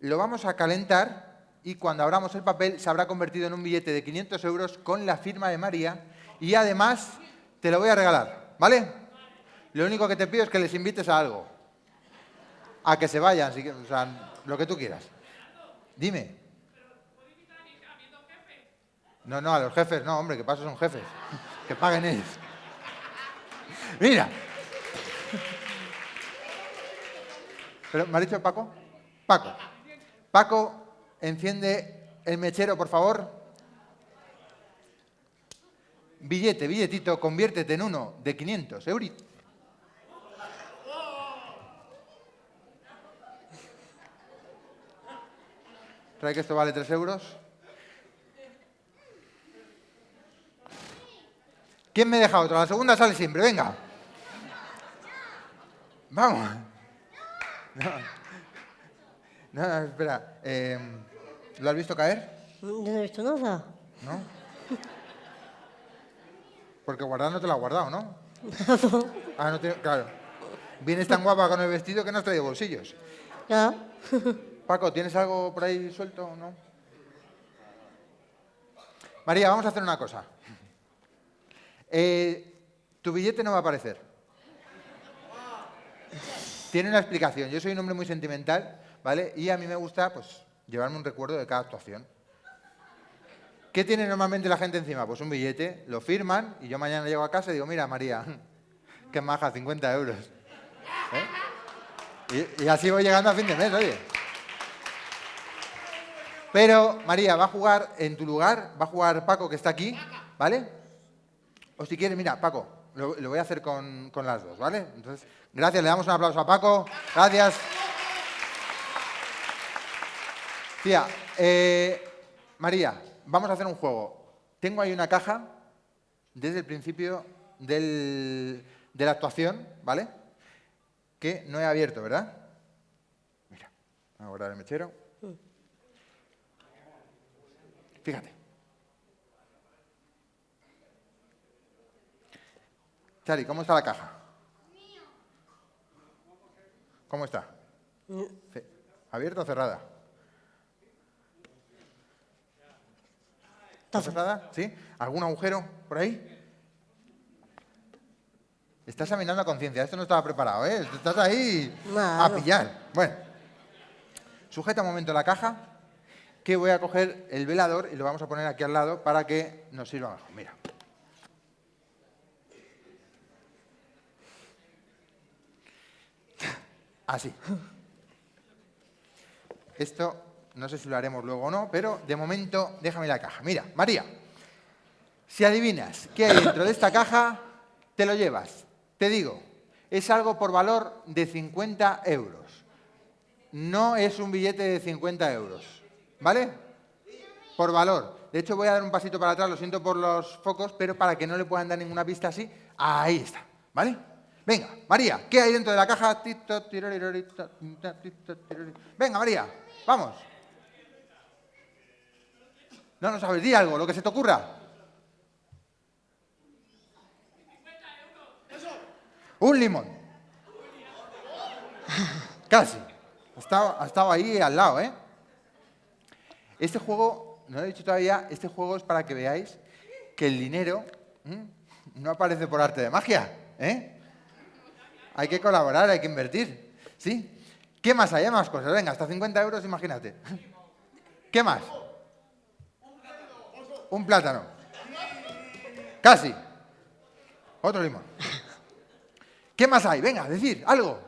Lo vamos a calentar y cuando abramos el papel se habrá convertido en un billete de 500 euros con la firma de María y además te lo voy a regalar, ¿vale? Lo único que te pido es que les invites a algo. A que se vayan, o sea, lo que tú quieras. Dime. No, a los jefes no, hombre, que paso son jefes. Que paguen ellos. Mira. ¿Pero me ha dicho Paco? Paco, enciende el mechero, por favor. Billetito, conviértete en uno de 500 euros. Trae que esto vale 3 euros. ¿Quién me deja otro? La segunda sale siempre, venga. Vamos. No, espera. ¿Lo has visto caer? Yo no he visto nada. ¿No? Porque guardar no te lo has guardado, ¿no? Ah, no te... Claro. Vienes tan guapa con el vestido que no has traído bolsillos. Ya. Paco, ¿tienes algo por ahí suelto o no? María, vamos a hacer una cosa. Tu billete no va a aparecer. Tiene una explicación. Yo soy un hombre muy sentimental, ¿vale? Y a mí me gusta, pues, llevarme un recuerdo de cada actuación. ¿Qué tiene normalmente la gente encima? Pues un billete, lo firman y yo mañana llego a casa y digo, mira, María, qué maja, 50 euros. Y así voy llegando a fin de mes, oye. Pero, María, va a jugar en tu lugar, va a jugar Paco, que está aquí, ¿vale? O si quieres, mira, Paco, lo voy a hacer con las dos, ¿vale? Entonces, gracias, le damos un aplauso a Paco. Gracias. Tía, María, vamos a hacer un juego. Tengo ahí una caja desde el principio de la actuación, ¿vale? Que no he abierto, ¿verdad? Mira, voy a guardar el mechero. Fíjate. Chari, ¿cómo está la caja? ¿Cómo está? ¿Abierta o cerrada? ¿Está cerrada? ¿Sí? ¿Algún agujero por ahí? Estás examinando a conciencia. Esto no estaba preparado, ¿eh? Estás ahí a pillar. Bueno. Sujeta un momento la caja, que voy a coger el velador y lo vamos a poner aquí al lado para que nos sirva mejor. Mira. Así. Esto no sé si lo haremos luego o no, pero de momento déjame la caja. Mira, María, si adivinas qué hay dentro de esta caja, te lo llevas. Te digo, es algo por valor de 50 euros. No es un billete de 50 euros, ¿vale? Por valor. De hecho, voy a dar un pasito para atrás, lo siento por los focos, pero para que no le puedan dar ninguna pista así, ahí está, ¿vale? Venga, María, ¿qué hay dentro de la caja? Venga, María, vamos. No sabes, di algo, lo que se te ocurra. Un limón. Casi. Ha estado ahí al lado, ¿eh? Este juego, no lo he dicho todavía, este juego es para que veáis que el dinero no aparece por arte de magia, ¿eh? Hay que colaborar, hay que invertir, ¿sí? ¿Qué más hay? Hay más cosas. Venga, hasta 50 euros, imagínate. ¿Qué más? Un plátano. Casi. Otro limón. ¿Qué más hay? Venga, decir algo.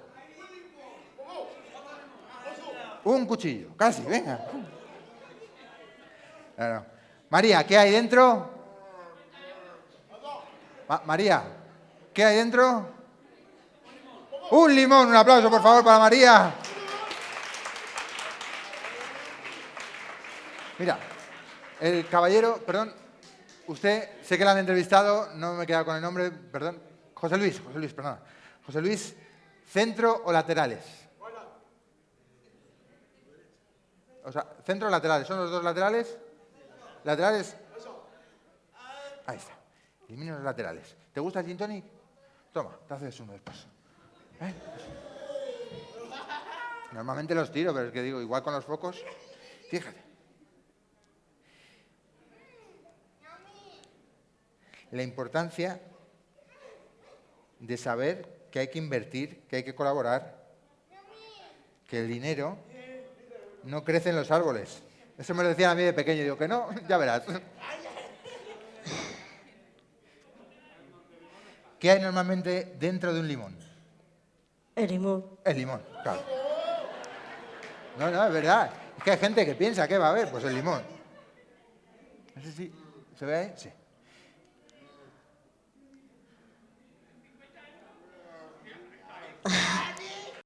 Un cuchillo. Casi, venga. Claro. María, ¿qué hay dentro? María, ¿qué hay dentro? Un limón. Un aplauso, por favor, para María. Mira, el caballero, perdón, usted, sé que le han entrevistado, no me he quedado con el nombre, perdón. José Luis, perdona. José Luis, ¿centro o laterales? O sea, centro o laterales, ¿son los dos laterales? ¿Laterales? Ahí está. Elimino los laterales. ¿Te gusta el gin tonic? Toma, te haces uno después. ¿Eh? Normalmente los tiro, pero es que digo, igual con los focos. Fíjate. La importancia de saber que hay que invertir, que hay que colaborar, que el dinero no crece en los árboles. Eso me lo decían a mí de pequeño. Digo que no, ya verás. ¿Qué hay normalmente dentro de un limón? El limón. El limón, claro. No, es verdad. Es que hay gente que piensa que va a haber, pues el limón. No sé si se ve ahí. Sí.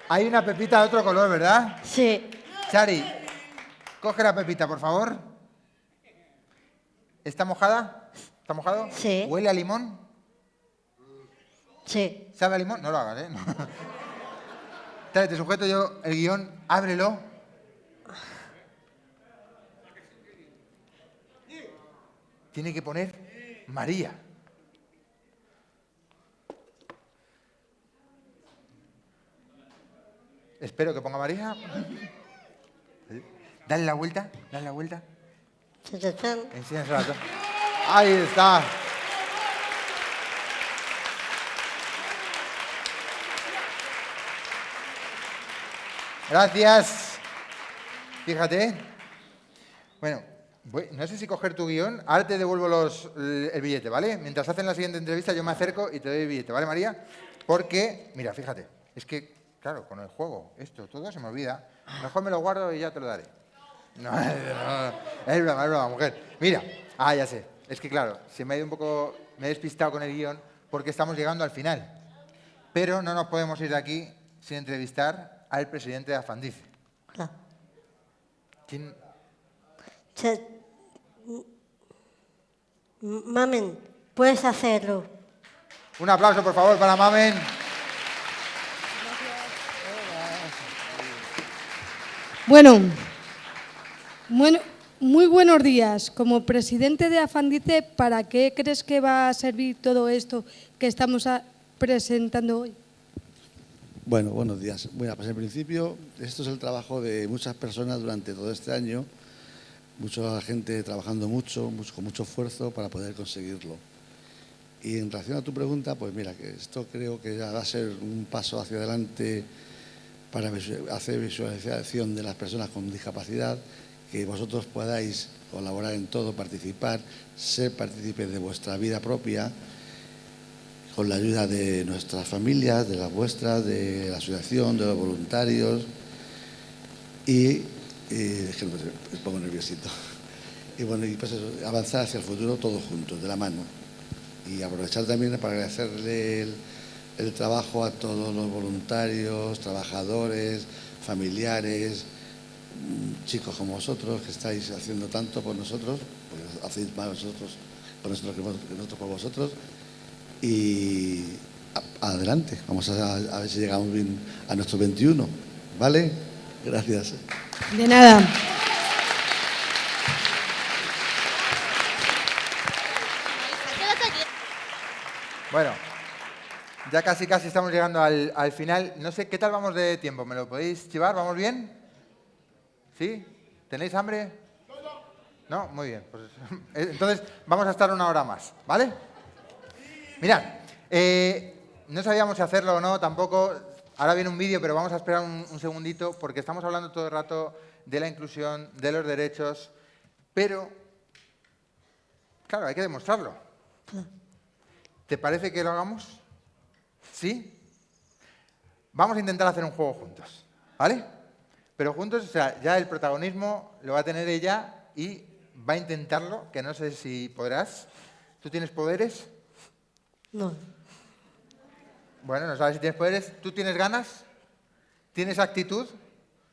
Hay una pepita de otro color, ¿verdad? Sí. Chari, coge la pepita, por favor. ¿Está mojada? ¿Está mojado? Sí. ¿Huele a limón? Sí. ¿Sabe a limón? No lo hagas, ¿eh? No. Te sujeto yo el guión, ábrelo. Tiene que poner María. Espero que ponga María. Dale la vuelta, dale la vuelta. Enséñasela a todos. Ahí está. Gracias. Fíjate. Bueno, no sé si coger tu guión. Ahora te devuelvo el billete, ¿vale? Mientras hacen la siguiente entrevista yo me acerco y te doy el billete, ¿vale, María? Porque, mira, fíjate, es que, claro, con el juego, esto, todo se me olvida. Mejor me lo guardo y ya te lo daré. No, es broma, mujer. Mira, ya sé. Es que, claro, se me ha ido un poco, me he despistado con el guión porque estamos llegando al final. Pero no nos podemos ir de aquí sin entrevistar al presidente de Afandice. Claro. ¿Quién? Mamen, puedes hacerlo. Un aplauso, por favor, para Mamen. Bueno, muy buenos días. Como presidente de Afandice, ¿para qué crees que va a servir todo esto que estamos presentando hoy? Bueno, buenos días. Bueno, pues en principio, esto es el trabajo de muchas personas durante todo este año, mucha gente trabajando mucho, con mucho esfuerzo para poder conseguirlo. Y en relación a tu pregunta, pues mira, que esto creo que ya va a ser un paso hacia adelante para hacer visualización de las personas con discapacidad, que vosotros podáis colaborar en todo, participar, ser partícipes de vuestra vida propia, con la ayuda de nuestras familias, de las vuestras, de la asociación, de los voluntarios y es que me pongo nerviosito. Y bueno, y pues eso, avanzar hacia el futuro todos juntos, de la mano. Y aprovechar también para agradecerle el trabajo a todos los voluntarios, trabajadores, familiares, chicos como vosotros que estáis haciendo tanto por nosotros, porque hacéis más vosotros por nosotros que nosotros por vosotros. Y adelante, vamos a ver si llegamos bien a nuestro 21, ¿vale? Gracias. De nada. Bueno, ya casi estamos llegando al final. No sé, ¿qué tal vamos de tiempo? ¿Me lo podéis chivar? ¿Vamos bien? ¿Sí? ¿Tenéis hambre? No, muy bien. Pues, entonces vamos a estar una hora más, ¿vale? Mirad, no sabíamos si hacerlo o no tampoco. Ahora viene un vídeo, pero vamos a esperar un segundito porque estamos hablando todo el rato de la inclusión, de los derechos, pero, claro, hay que demostrarlo. ¿Te parece que lo hagamos? ¿Sí? Vamos a intentar hacer un juego juntos, ¿vale? Pero juntos, o sea, ya el protagonismo lo va a tener ella y va a intentarlo, que no sé si podrás. ¿Tú tienes poderes? No. Bueno, no sabes si tienes poderes. ¿Tú tienes ganas? ¿Tienes actitud?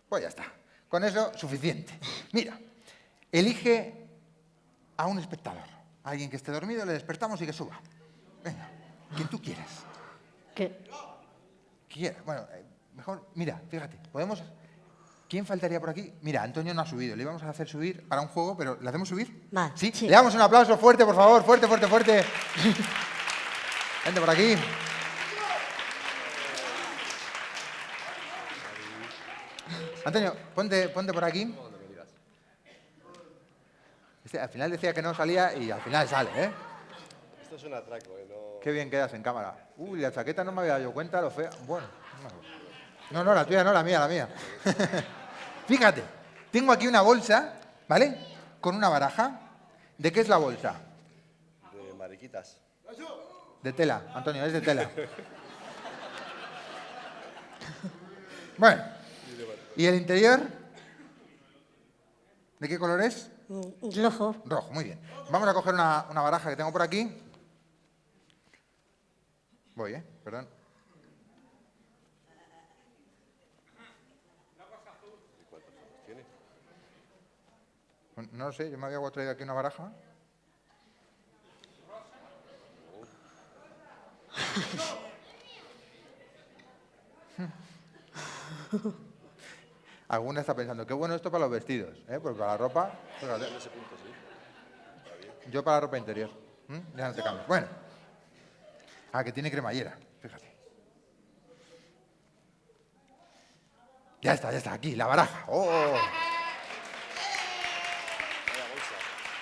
Pues ya está. Con eso, suficiente. Mira, Elige a un espectador. A alguien que esté dormido, le despertamos y que suba. Venga, quien tú quieras. ¿Qué? Bueno, mejor, mira, fíjate, podemos... ¿Quién faltaría por aquí? Mira, Antonio no ha subido. Le íbamos a hacer subir para un juego, pero ¿le hacemos subir? Vale. ¿Sí? Sí. Le damos un aplauso fuerte, por favor. Fuerte, fuerte, fuerte. Vente por aquí. Antonio, ponte por aquí. Al final decía que no salía y al final sale, ¿eh? Esto es un atraco, ¿eh? Qué bien quedas en cámara. Uy, la chaqueta no me había dado cuenta, lo fea. Bueno. No, la tuya no, la mía. Fíjate, tengo aquí una bolsa, ¿vale? Con una baraja. ¿De qué es la bolsa? De mariquitas. De tela, Antonio, es de tela. Bueno, ¿y el interior? ¿De qué color es? Rojo. Rojo, muy bien. Vamos a coger una baraja que tengo por aquí. Voy, perdón. No lo sé, yo me había traído aquí una baraja. Alguna está pensando, qué bueno esto para los vestidos, porque para la ropa... Fíjate. Yo para la ropa interior. Ya no te cambio. Bueno. Que tiene cremallera, fíjate. Ya está, aquí, la baraja. ¡Oh!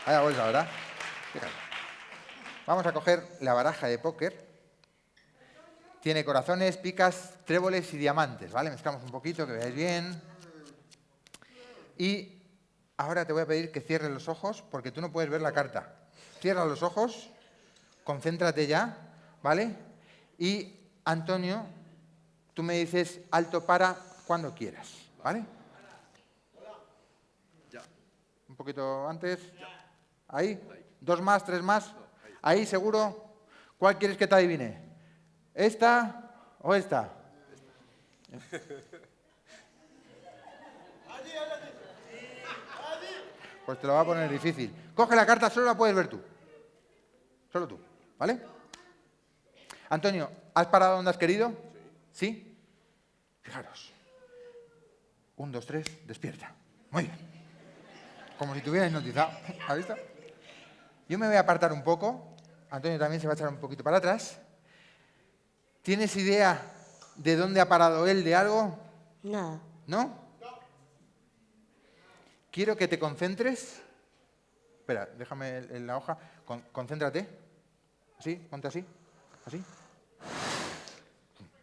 Vaya bolsa, ¿verdad? Fíjate. Vamos a coger la baraja de póker. Tiene corazones, picas, tréboles y diamantes, ¿vale? Mezclamos un poquito, que veáis bien. Y ahora te voy a pedir que cierres los ojos, porque tú no puedes ver la carta. Cierra los ojos, concéntrate ya, ¿vale? Y, Antonio, tú me dices alto para cuando quieras, ¿vale? Ya. Un poquito antes. Ahí. 2 más, 3 más. Ahí, seguro. ¿Cuál quieres que te adivine? ¿Esta o esta? Pues te lo va a poner difícil. Coge la carta, solo la puedes ver tú. Solo tú, ¿vale? Antonio, ¿has parado donde has querido? ¿Sí? Fijaros. 1, 2, 3, despierta. Muy bien. Como si te hubieras hipnotizado. ¿Has visto? Yo me voy a apartar un poco. Antonio también se va a echar un poquito para atrás. ¿Tienes idea de dónde ha parado él de algo? Nada. ¿No? Quiero que te concentres. Espera, déjame la hoja. Concéntrate. ¿Así? Ponte así. ¿Así?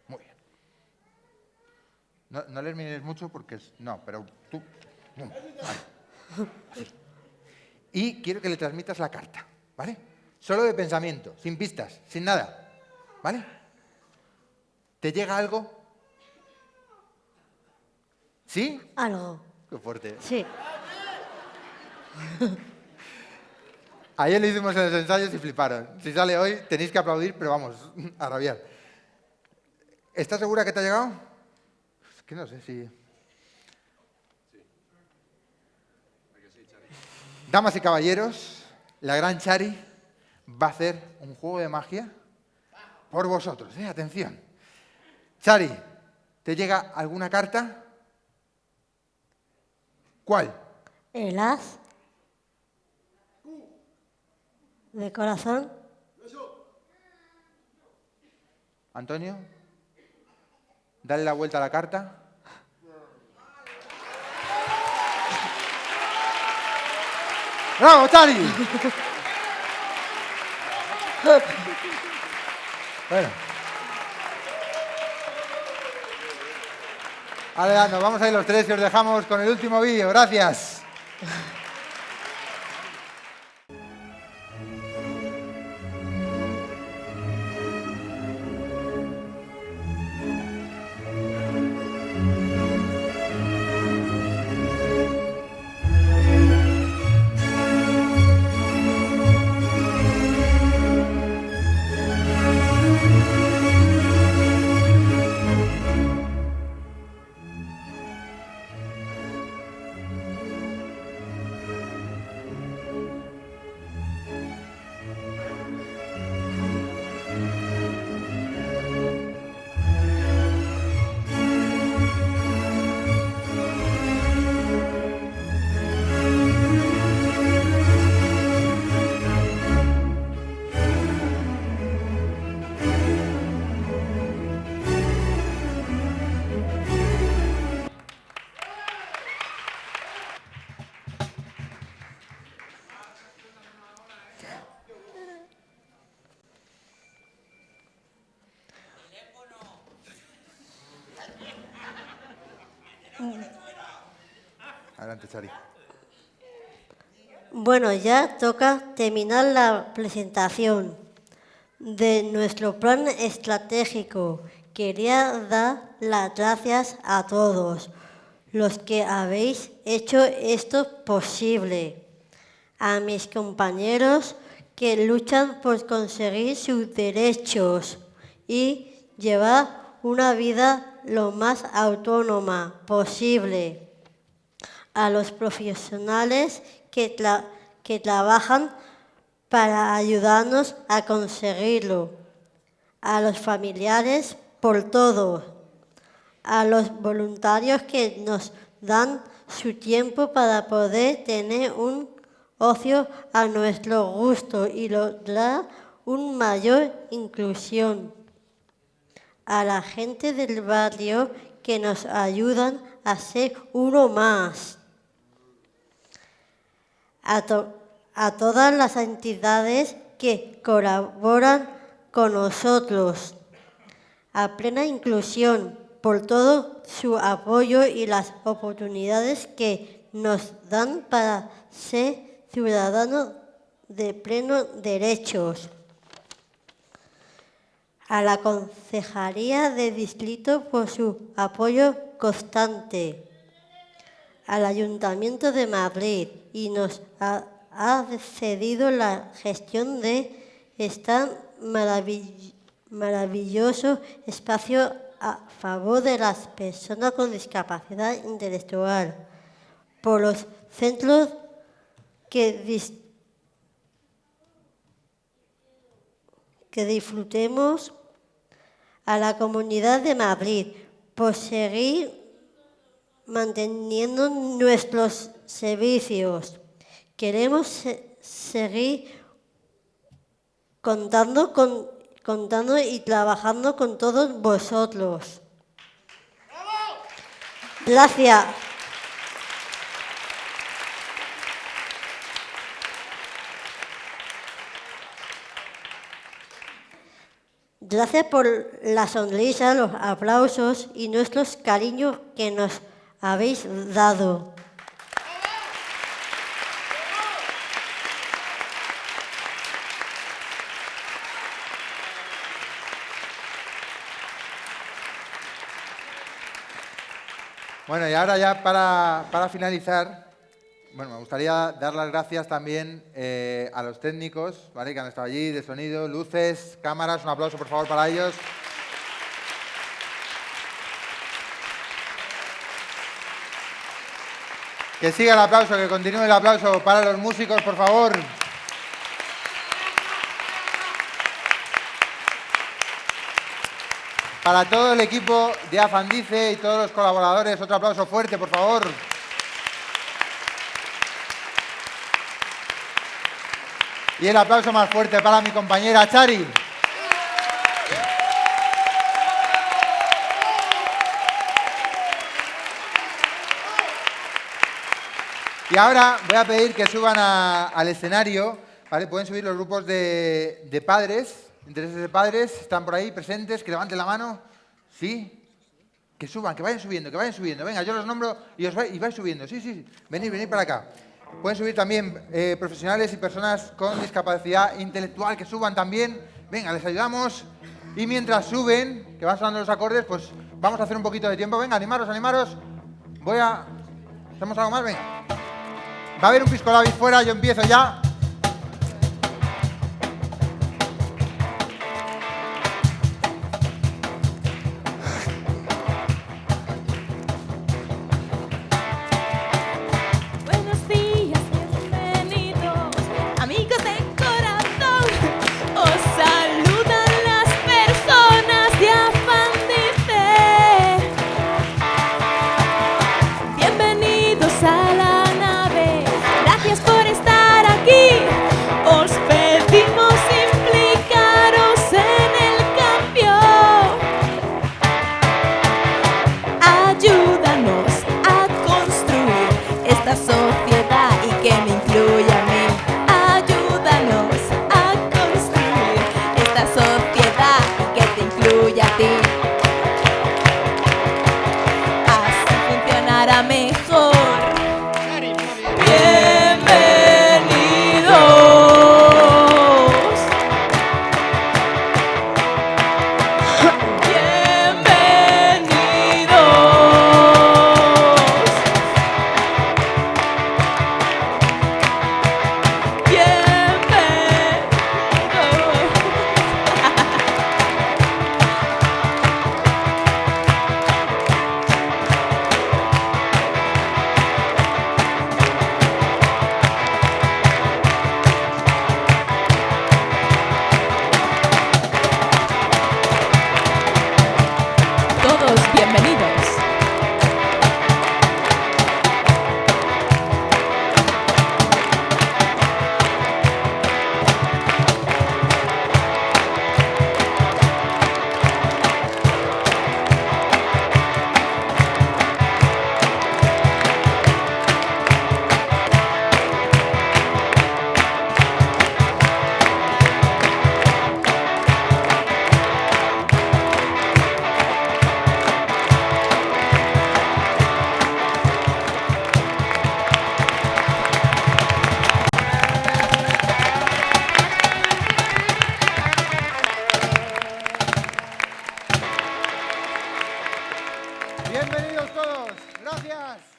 Muy bien. No les mires mucho porque es... No, pero tú... Vale. Así. Y quiero que le transmitas la carta, ¿vale? Solo de pensamiento, sin pistas, sin nada, ¿vale? ¿Te llega algo? ¿Sí? Algo. Qué fuerte. Sí. Ayer le hicimos en los ensayos y fliparon. Si sale hoy tenéis que aplaudir, pero vamos, a rabiar. ¿Estás segura que te ha llegado? Es que no sé si... Damas y caballeros, la gran Chari va a hacer un juego de magia por vosotros. Atención. Chari, ¿te llega alguna carta? ¿Cuál? El as. De corazón. Antonio, dale la vuelta a la carta. ¡Bravo, Chari! Bueno. Ahora nos vamos a ir los tres y os dejamos con el último vídeo. Gracias. Adelante, Chari. Bueno, ya toca terminar la presentación de nuestro plan estratégico. Quería dar las gracias a todos los que habéis hecho esto posible, a mis compañeros que luchan por conseguir sus derechos y llevar una vida lo más autónoma posible, a los profesionales que trabajan para ayudarnos a conseguirlo, a los familiares por todo, a los voluntarios que nos dan su tiempo para poder tener un ocio a nuestro gusto y lograr una mayor inclusión, a la gente del barrio que nos ayudan a ser uno más, a todas las entidades que colaboran con nosotros, a Plena Inclusión, por todo su apoyo y las oportunidades que nos dan para ser ciudadanos de plenos derechos, a la Concejalía de Distrito por su apoyo constante, al Ayuntamiento de Madrid y nos ha cedido la gestión de este maravilloso espacio a favor de las personas con discapacidad intelectual, por los centros que disfrutemos, a la Comunidad de Madrid, por seguir manteniendo nuestros servicios. Queremos seguir contando y trabajando con todos vosotros. Gracias. Gracias por la sonrisa, los aplausos y nuestros cariños que nos habéis dado. Bueno, y ahora ya para finalizar, bueno, me gustaría dar las gracias también a los técnicos, ¿vale?, que han estado allí, de sonido, luces, cámaras. Un aplauso, por favor, para ellos. Que siga el aplauso, que continúe el aplauso para los músicos, por favor. Para todo el equipo de Afandice y todos los colaboradores, otro aplauso fuerte, por favor. Y el aplauso más fuerte para mi compañera Chari. Y ahora voy a pedir que suban al escenario, ¿vale? Pueden subir los grupos de padres. Intereses de padres, están por ahí presentes, que levanten la mano. ¿Sí? Que suban, que vayan subiendo, que vayan subiendo. Venga, yo los nombro y vais subiendo. Sí. Venid para acá. Pueden subir también profesionales y personas con discapacidad intelectual, que suban también. Venga, les ayudamos. Y mientras suben, que van sonando los acordes, pues vamos a hacer un poquito de tiempo. Venga, animaros. ¿Hacemos algo más? Venga. Va a haber un pisco labis fuera, yo empiezo ya. Bienvenidos a la nave, gracias por estar aquí. Bienvenidos todos. Gracias.